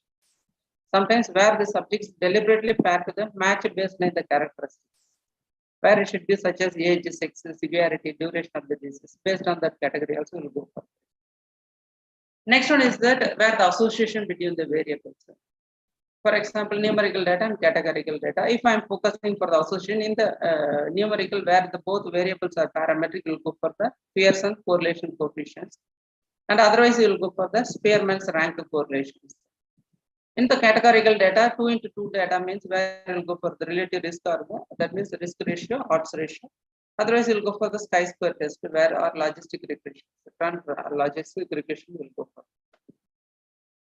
Sometimes where the subjects deliberately pair to the match baseline the characteristics, where it should be such as age, sex, severity, duration of the disease. Based on that category also will go for. Next one is that where the association between the variables. For example, numerical data and categorical data. If I am focusing for the association in the numerical where the both variables are parametric, will go for the Pearson correlation coefficients. And otherwise, you will go for the Spearman's rank correlations. In the categorical data, 2 into 2 data means where you will go for the relative risk or that means the risk ratio, odds ratio. Otherwise, you will go for the chi-square test where our logistic regression, logistic regression will go for.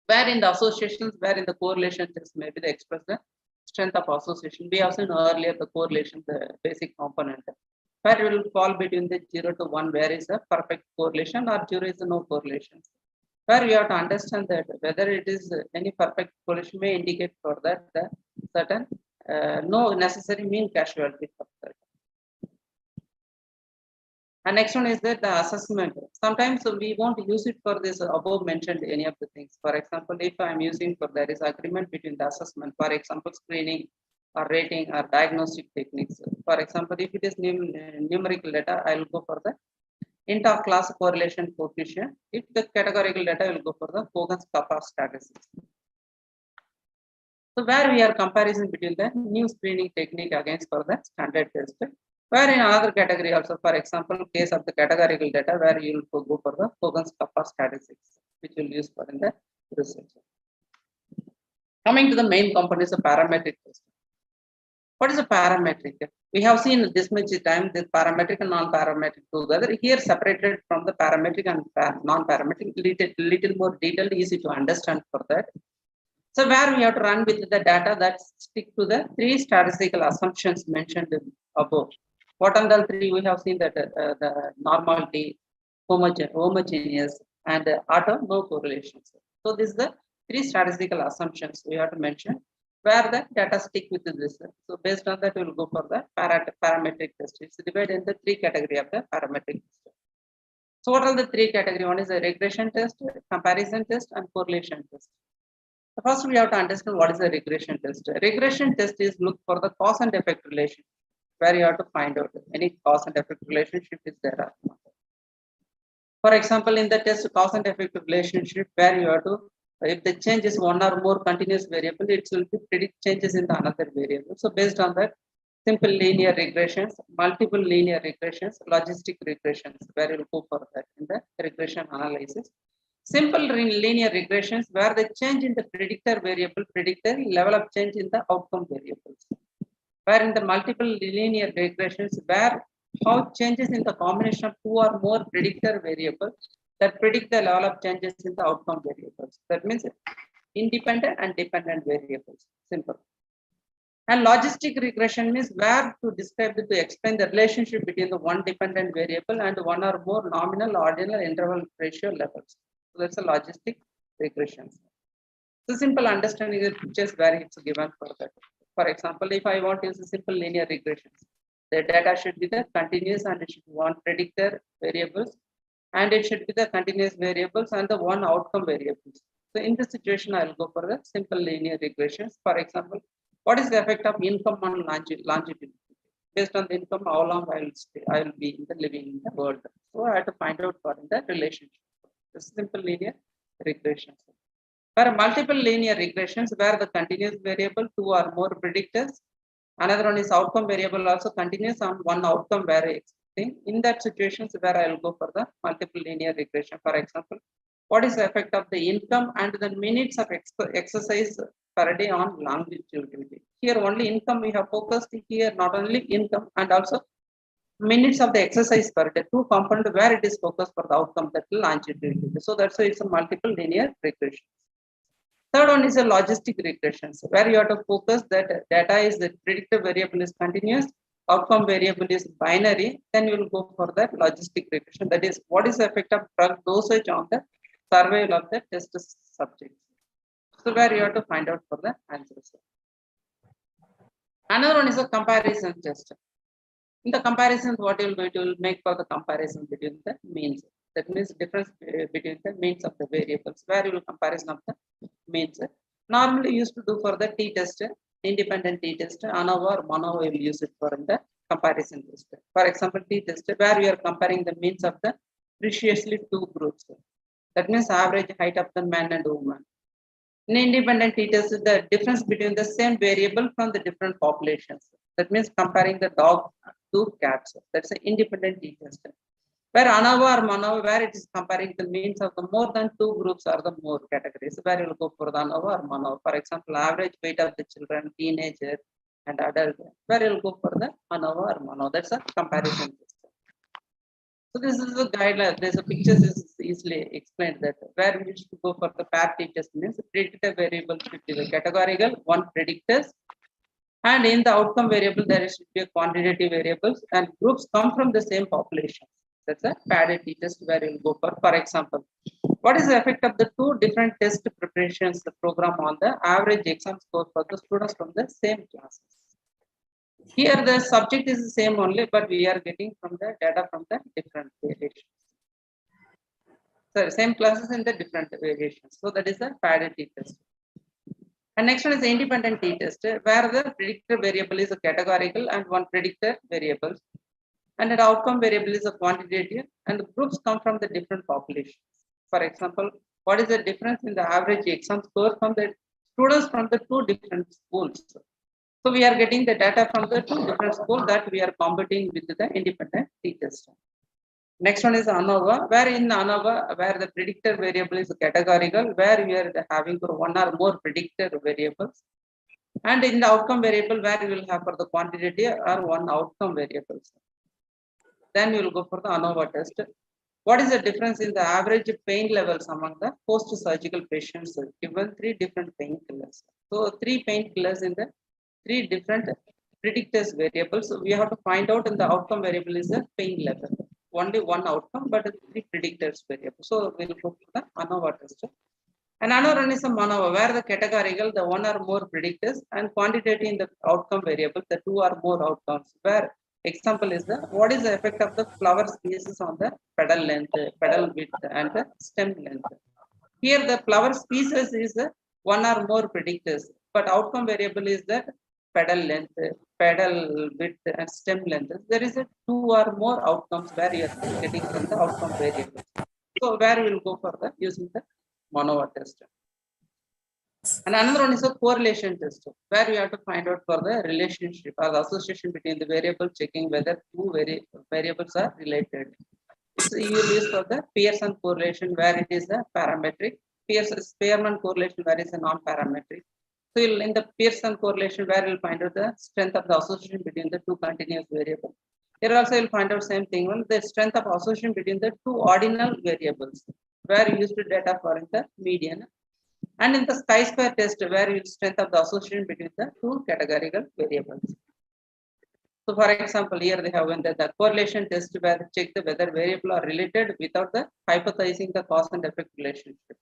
Where in the associations, where in the correlation test, maybe they express the strength of association. We have seen earlier the correlation, the basic component. Where it will fall between the 0 to 1, where is a perfect correlation or 0 is no correlation. Where you have to understand that whether it is any perfect correlation may indicate for that the certain no necessary mean causality for that. And next one is that the assessment. Sometimes we won't use it for this above mentioned any of the things. For example, if I am using for there is agreement between the assessment, for example, screening or rating or diagnostic techniques. For example, if it is numerical data, I will go for the inter-class correlation coefficient. If the categorical data, I will go for the Hogan's-Kappa statistics. So where we are comparison between the new screening technique against for the standard test. Where in another category also, for example, case of the categorical data, where you will go for the Hogan's-Kappa statistics, which will use for in the research. Coming to the main components of parametric test. What is a parametric? We have seen this much time this parametric and non-parametric together. Here separated from the parametric and non-parametric, little more detailed, easy to understand for that. So where we have to run with the data that stick to the 3 statistical assumptions mentioned above. What are the 3? We have seen that the normality, homogeneous, and auto no correlations. So this is the three statistical assumptions we have to mention where the data stick with this. So based on that, we will go for the parametric test. It's divided into three categories of the parametric test. So what are the three categories? One is a regression test, comparison test, and correlation test. First, we have to understand what is a regression test. A regression test is look for the cause and effect relation, where you have to find out any cause and effect relationship is there or not. For example, in the test cause and effect relationship, where you have to, if the change is one or more continuous variable, it will predict changes in the another variable. So based on that, simple linear regressions, multiple linear regressions, logistic regressions, where you will go for that in the regression analysis. Simple linear regressions where the change in the predictor variable predict the level of change in the outcome variables. Where in the multiple linear regressions where how changes in the combination of two or more predictor variables that predict the level of changes in the outcome variables. That means independent and dependent variables. Simple. And logistic regression means where to describe to explain the relationship between the one dependent variable and one or more nominal, ordinal, interval ratio levels. So that's a logistic regression. So simple understanding is just where it's given for that. For example, if I want to use a simple linear regression, the data should be the continuous and it should be one predictor variables and it should be the continuous variables and the one outcome variables. So in this situation, I will go for the simple linear regressions. For example, what is the effect of income on longevity? Based on the income, how long I will be in the living in the world. So I have to find out for the relationship. The simple linear regressions. For multiple linear regressions, where the continuous variable, two or more predictors, another one is outcome variable also continuous on one outcome variable. In that situations where I will go for the multiple linear regression. For example, what is the effect of the income and the minutes of exercise per day on longevity? Here only income we have focused here, not only income and also minutes of the exercise per day, two component where it is focused for the outcome that longevity. So that's why it's a multiple linear regression. Third one is a logistic regressions where you have to focus that data is the predictive variable is continuous, outcome variable is binary, then you will go for that logistic regression. That is what is the effect of drug dosage on the survival of the test subject. So where you have to find out for the answers. Another one is a comparison test. In the comparison, what you will do, it will make for the comparison between the means. That means difference between the means of the variables, where you will comparison of the means. Normally used to do for the t-test, independent t-test, ANOVA or MANOVA will use it for the comparison test. For example, t-test, where we are comparing the means of the preciously two groups. That means average height of the man and woman. In independent t-test, the difference between the same variable from the different populations. That means comparing the dog to cats. That's an independent t-test. Where ANOVA or MANOVA, where it is comparing the means of the more than two groups or the more categories, where you will go for the ANOVA or MANOVA. For example, average weight of the children, teenager, and adult, where you will go for the ANOVA or MANOVA. That's a comparison system. So this is a guideline. There's a picture is easily explained that where we should go for the pair t-test means predictor variable should be the categorical, one predictors. And in the outcome variable, there should be a quantitative variables and groups come from the same population. That's a padded t-test where you'll go for example, what is the effect of the two different test preparations, the program on the average exam score for the students from the same classes? Here the subject is the same only, but we are getting from the data from the different variations. So same classes in the different variations. So that is the padded t-test. And next one is the independent t-test, where the predictor variable is a categorical and one predictor variables. And the outcome variable is a quantitative and the groups come from the different populations. For example, what is the difference in the average exam score from the students from the two different schools? So we are getting the data from the two different schools that we are competing with the independent t-test. Next one is ANOVA, where in ANOVA, where the predictor variable is categorical, where we are having for one or more predictor variables. And in the outcome variable, where we will have for the quantitative or one outcome variables. Then we will go for the ANOVA test. What is the difference in the average pain levels among the post-surgical patients given three different painkillers? So three painkillers in the three different predictors variables. So we have to find out in the outcome variable is the pain level. Only one outcome, but three predictors variable. So we will go for the ANOVA test. And another one is a MANOVA, where the categorical, the one or more predictors, and quantitative in the outcome variable, the two or more outcomes. Where example is the what is the effect of the flower species on the petal length, petal width, and the stem length. Here the flower species is the one or more predictors, but outcome variable is that petal length, petal width, and stem length. There is a two or more outcomes where you are getting from the outcome variables. So where we will go for the using the MANOVA test. And another one is a correlation test, where we have to find out for the relationship or the association between the variable, checking whether two variables are related. So you will use for the Pearson correlation, where it is a parametric. Spearman correlation, where it is a non-parametric. So in the Pearson correlation, where you'll find out the strength of the association between the two continuous variables. Here also you'll find out same thing, the strength of association between the two ordinal variables, where you used data for the median. And in the chi-square test, where you strength of the association between the two categorical variables. So for example, here they have the correlation test, where they check the whether variable are related without the hypothesizing the cause and effect relationship.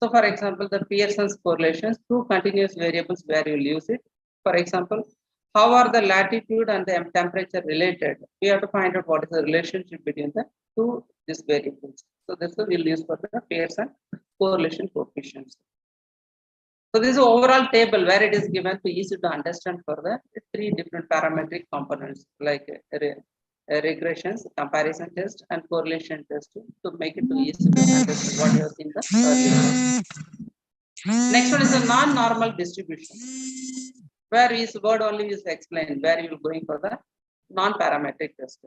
So for example, the Pearson's correlations, two continuous variables where you will use it. For example, how are the latitude and the temperature related? We have to find out what is the relationship between the two these variables. So this we will use for the Pearson correlation coefficients. So this is an overall table where it is given to easy to understand for the three different parametric components like regressions, comparison test, and correlation test to make it too easy to understand what you have seen the earlier. Next one is a non-normal distribution, where is word only is explained, where you are going for the non-parametric test.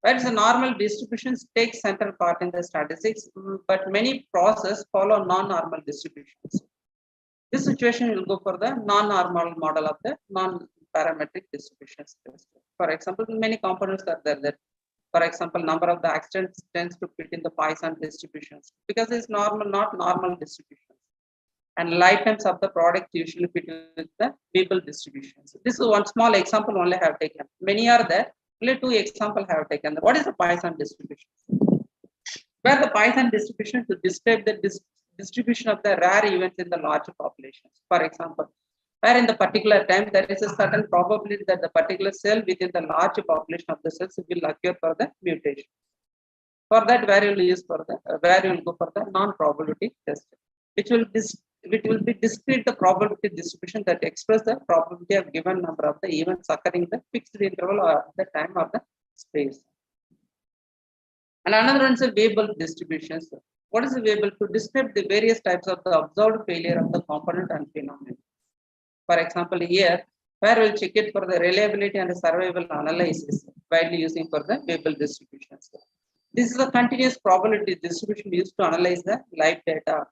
Whereas the normal distributions take central part in the statistics, but many processes follow non-normal distributions. This situation will go for the non-normal model of the non-parametric distributions test. For example, many components are there that, for example, number of the accidents tends to fit in the Poisson distributions because it's normal, not normal distributions. And lifetimes of the product usually fit with the Weibull distributions. This is one small example only I have taken. Many are there. Only two examples I have taken. What is the Poisson distribution? Where the Poisson distribution to describe the distribution of the rare events in the larger populations. For example, where in the particular time there is a certain probability that the particular cell within the larger population of the cells will occur for the mutation. For that, where you will use for the where you will go for the non-probability test, which will be discrete the probability distribution that express the probability of given number of the events occurring in the fixed interval or the time of the space. And another one is a Weibull distributions. What is a Weibull? To describe the various types of the observed failure of the component and phenomenon. For example, here, where we'll check it for the reliability and the survival analysis, widely using for the Weibull distributions. This is a continuous probability distribution used to analyze the live data,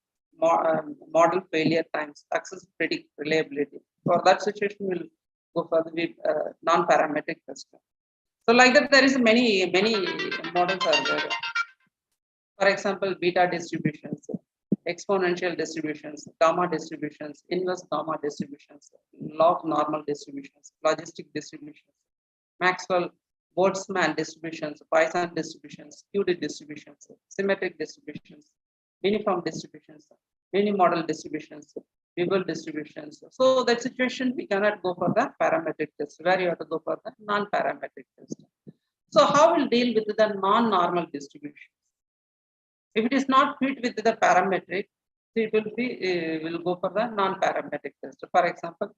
model failure times, success predict reliability. For that situation, we'll go for the non-parametric test. So like that, there is many models are there. For example, beta distributions, exponential distributions, gamma distributions, inverse gamma distributions, log normal distributions, logistic distributions, Maxwell-Boltzmann distributions, Poisson distributions, QD distributions, symmetric distributions, uniform distributions, many model distributions, Weibull distributions. So that situation we cannot go for the parametric test, where you have to go for the non-parametric test. So how we'll deal with the non-normal distribution? If it is not fit with the parametric, it will be will go for the non-parametric test. For example,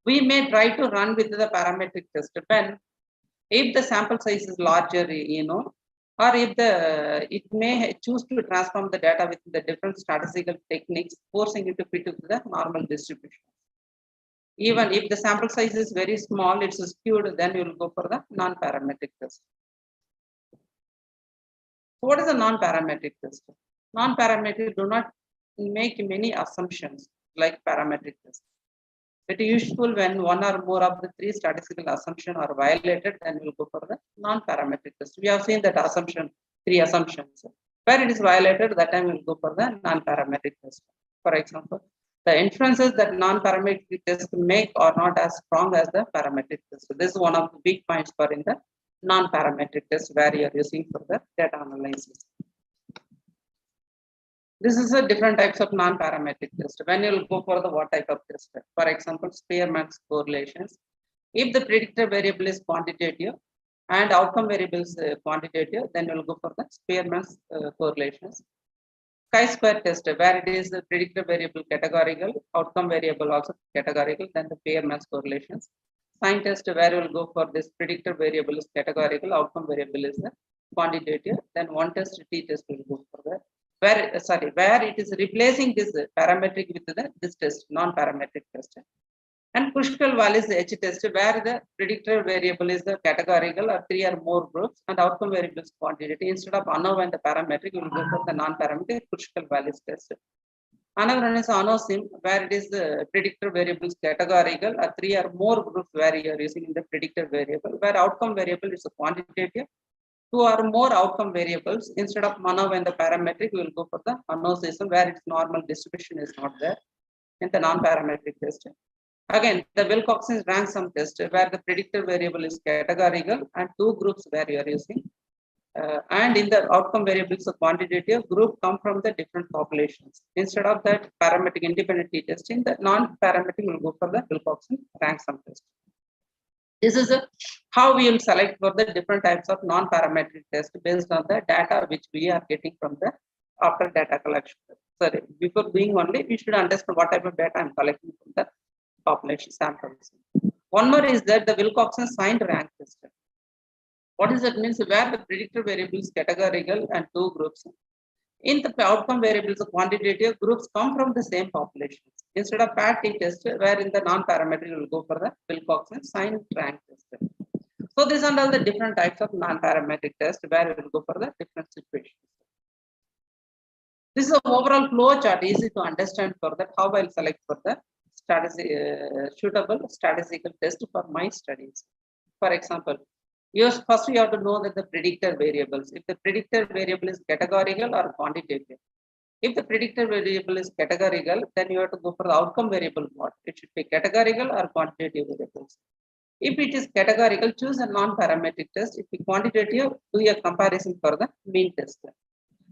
we may try to run with the parametric test when if the sample size is larger, or if it may choose to transform the data with the different statistical techniques, forcing it to fit with the normal distribution. Even if the sample size is very small, it's skewed, then you will go for the non-parametric test. So what is a non-parametric test? Non-parametric do not make many assumptions like parametric test. It is useful when one or more of the three statistical assumptions are violated, then we will go for the non-parametric test. We have seen that three assumptions. Where it is violated, that time we will go for the non-parametric test. For example, the inferences that non-parametric test make are not as strong as the parametric test. So this is one of the big points for in the non-parametric test where you are using for the data analysis. This is a different types of non-parametric test. When you will go for the what type of test? For example, Spearman's correlations. If the predictor variable is quantitative and outcome variable is quantitative, then you will go for the Spearman's correlations. Chi-square test, where it is the predictor variable categorical, outcome variable also categorical, then the Spearman's correlations. Sign test, where you will go for this predictor variable is categorical, outcome variable is the quantitative, then one test, T test will go for that. Where it is replacing this parametric with this test, non-parametric test. And Kruskal-Wallis H test, where the predictor variable is the categorical or 3 or more groups and outcome variable is quantitative. Instead of ANOVA and the parametric, you will go for the non-parametric Kruskal-Wallis test. Another one is ANOSIM, where it is the predictor variables categorical or 3 or more groups where you are using in the predictor variable, where outcome variable is a quantitative. 2 or more outcome variables. Instead of ANOVA and the parametric, we will go for the ANOSISM, where its normal distribution is not there in the non-parametric test. Again, the Wilcoxon's rank sum test, where the predictor variable is categorical and 2 groups where you are using. And in the outcome variables, the quantitative group come from the different populations. Instead of that parametric independent t testing, the non-parametric will go for the Wilcoxon rank sum test. This is how we will select for the different types of non-parametric test based on the data which we are getting from the after data collection. Sorry, before doing only, we should understand what type of data I'm collecting from the population samples. One more is that the Wilcoxon signed rank test. What does that mean? Where the predictor variables categorical and 2 groups. In the outcome variables, the quantitative groups come from the same populations. Instead of PAT-T test, where in the non-parametric will go for the Wilcoxon signed rank test. So these are all the different types of non-parametric test where we will go for the different situations. This is an overall flow chart, easy to understand for that how I'll select for the suitable statistical test for my studies. For example, first you have to know that the predictor variables. If the predictor variable is categorical or quantitative. If the predictor variable is categorical, then you have to go for the outcome variable what? It should be categorical or quantitative variables. If it is categorical, choose a non-parametric test. If it's quantitative, do a comparison for the mean test.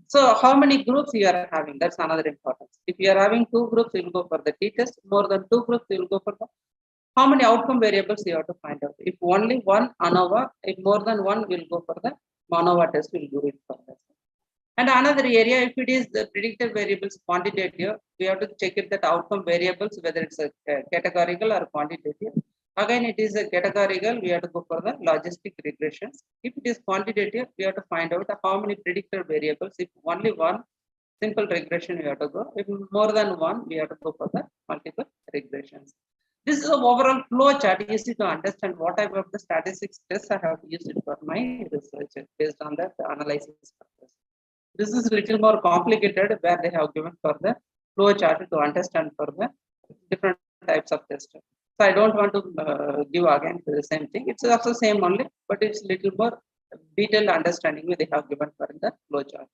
So how many groups you are having? That's another importance. If you are having 2 groups, you will go for the t test. More than 2 groups, you will go for the how many outcome variables you have to find out. If only one ANOVA, if more than one, we will go for the MANOVA test. We will do it for that. And another area, if it is the predictor variables quantitative, we have to check it that outcome variables, whether it's a categorical or quantitative. Again, it is a categorical, we have to go for the logistic regressions. If it is quantitative, we have to find out how many predictor variables. If only one, simple regression we have to go. If more than one, we have to go for the multiple regressions. This is an overall flow chart, easy to understand what type of the statistics tests I have used it for my research based on that analysis purpose. This is a little more complicated where they have given for the flow chart to understand for the different types of tests. So I don't want to give again the same thing. It's also same only, but it's little more detailed understanding they have given for the flow chart.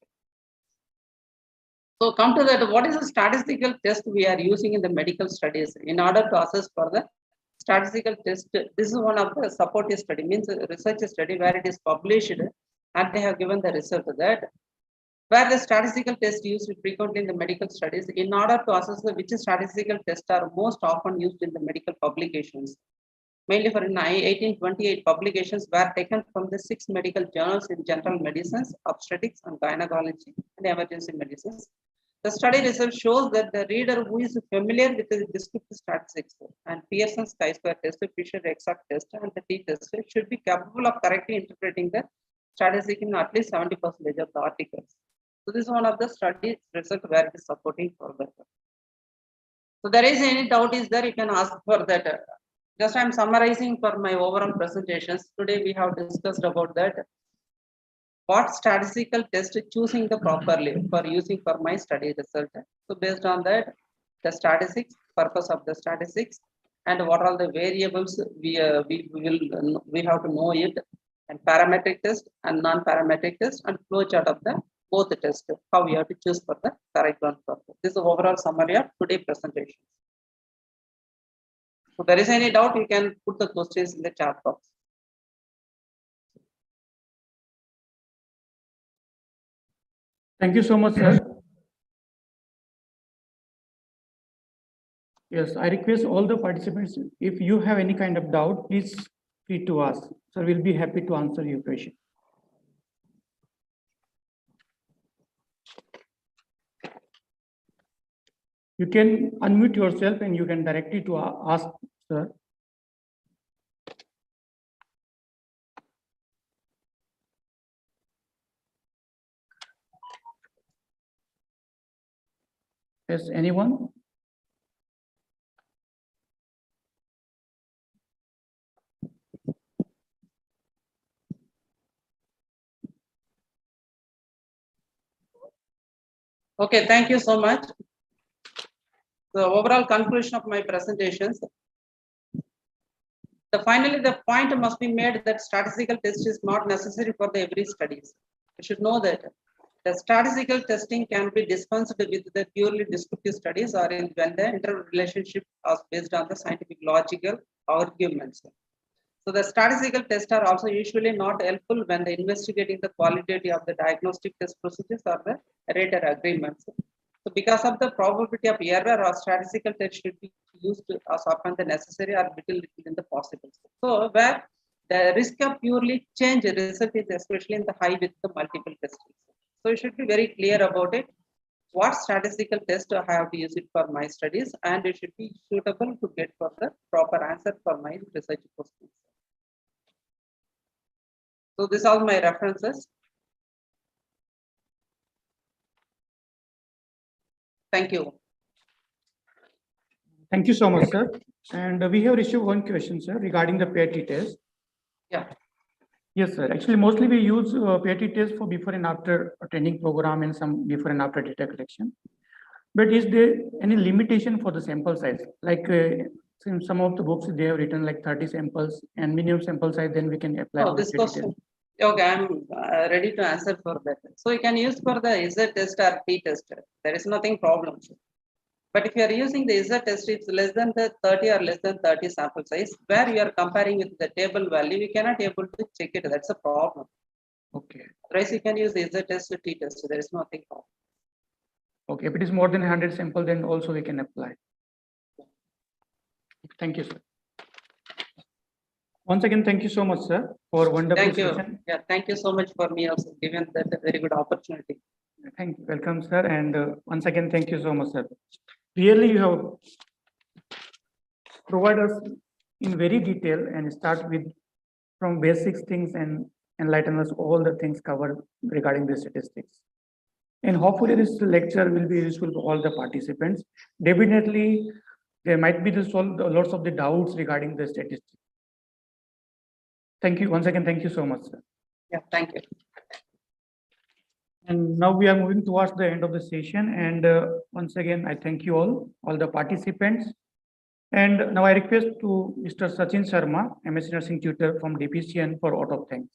So come to that, what is the statistical test we are using in the medical studies in order to assess for the statistical test? This is one of the supportive study, means a research study where it is published and they have given the result that where the statistical test used frequently in the medical studies in order to assess which statistical tests are most often used in the medical publications. Mainly for 1828 publications were taken from the 6 medical journals in general medicines, obstetrics and gynecology and emergency medicines. The study result shows that the reader who is familiar with the descriptive statistics and Pearson's chi-square test, Fisher exact test and the t test should be capable of correctly interpreting the statistics in at least 70% of the articles. So this is one of the study result where it is supporting for that. So there is any doubt is there, you can ask for that. Just I am summarizing for my overall presentations. Today we have discussed about that. What statistical test choosing the properly for using for my study result. So based on that, the statistics, purpose of the statistics, and what are the variables we have to know it, and parametric test and non-parametric test, and flow chart of the both the test. How we have to choose for the correct one for that. This is the overall summary of today's presentation. So if there is any doubt, you can put the questions in the chat box. Thank you so much, sir. Yes, I request all the participants, if you have any kind of doubt, please free to ask. So we'll be happy to answer your question. You can unmute yourself and you can directly to ask, sir. Yes, anyone? Okay, thank you so much. The overall conclusion of my presentations. Finally, the point must be made that statistical test is not necessary for the every studies. You should know that the statistical testing can be dispensed with the purely descriptive studies or when the interrelationship is based on the scientific logical arguments. So the statistical tests are also usually not helpful when the investigating the qualitative of the diagnostic test procedures or the rater agreements. So because of the probability of error or statistical test should be used as often the necessary or little in the possible. So where the risk of purely change result is especially in the high with the multiple testing. So you should be very clear about it. What statistical test I have to use it for my studies, and it should be suitable to get for the proper answer for my research questions. So these are my references. Thank you. Thank you so much, sir. And we have received one question, sir, regarding the PAT test. Yeah. Yes, sir. Actually, mostly we use PAT test for before and after a training program and some before and after data collection. But is there any limitation for the sample size? Like in some of the books, they have written like 30 samples and minimum sample size, then we can apply. Oh, this question. Okay, I'm ready to answer for that. So you can use for the Z test or T test. There is nothing problem. But if you are using the Z test, it's less than the 30 or less than 30 sample size, where you are comparing with the table value, you cannot able to check it. That's a problem. Okay. Otherwise, you can use the Z test or T test. So there is nothing problem. Okay, if it is more than 100 sample, then also we can apply. Thank you, sir. Once again, thank you so much, sir, for wonderful session. Yeah, thank you so much for me also giving that a very good opportunity. Thank you. Welcome, sir. And once again, thank you so much, sir. Really, you have provided us in very detail and start with from basics things and enlighten us all the things covered regarding the statistics. And hopefully this lecture will be useful for all the participants. Definitely, there might be lots of the doubts regarding the statistics. Thank you. Once again, thank you so much, sir. Yeah, thank you. And now we are moving towards the end of the session. And once again, I thank you all the participants. And now I request to Mr. Sachin Sharma, MSc Nursing Tutor from DPCN for vote of thanks.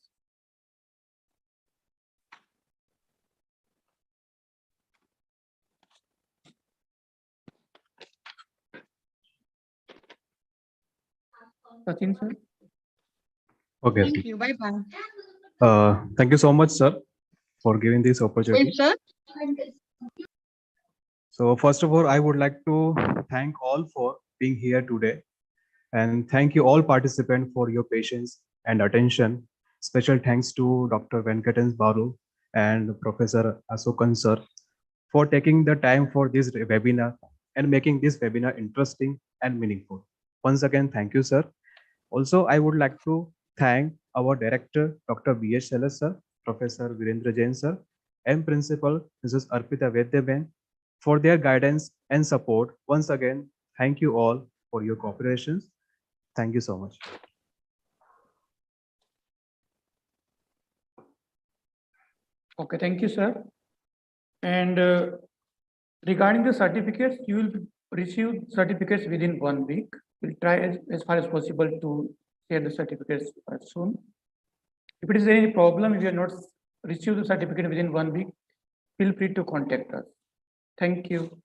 Sachin, sir. Okay. Thank you. Bye bye. Thank you so much, sir, for giving this opportunity. Wait, sir. So first of all, I would like to thank all for being here today, and thank you all participants for your patience and attention. Special thanks to Dr. Venkatens Baru and Professor Asokan sir for taking the time for this webinar and making this webinar interesting and meaningful. Once again, thank you, sir. Also, I would like to thank our director, Dr. B.H. Salas sir, Professor Virendra Jain sir, and Principal Mrs. Arpita Vedyaben for their guidance and support. Once again, thank you all for your cooperation. Thank you so much. Okay, thank you, sir. And regarding the certificates, you will receive certificates within 1 week. We'll try as far as possible to share the certificates soon. If it is any problem, if you have not received the certificate within 1 week, feel free to contact us. Thank you.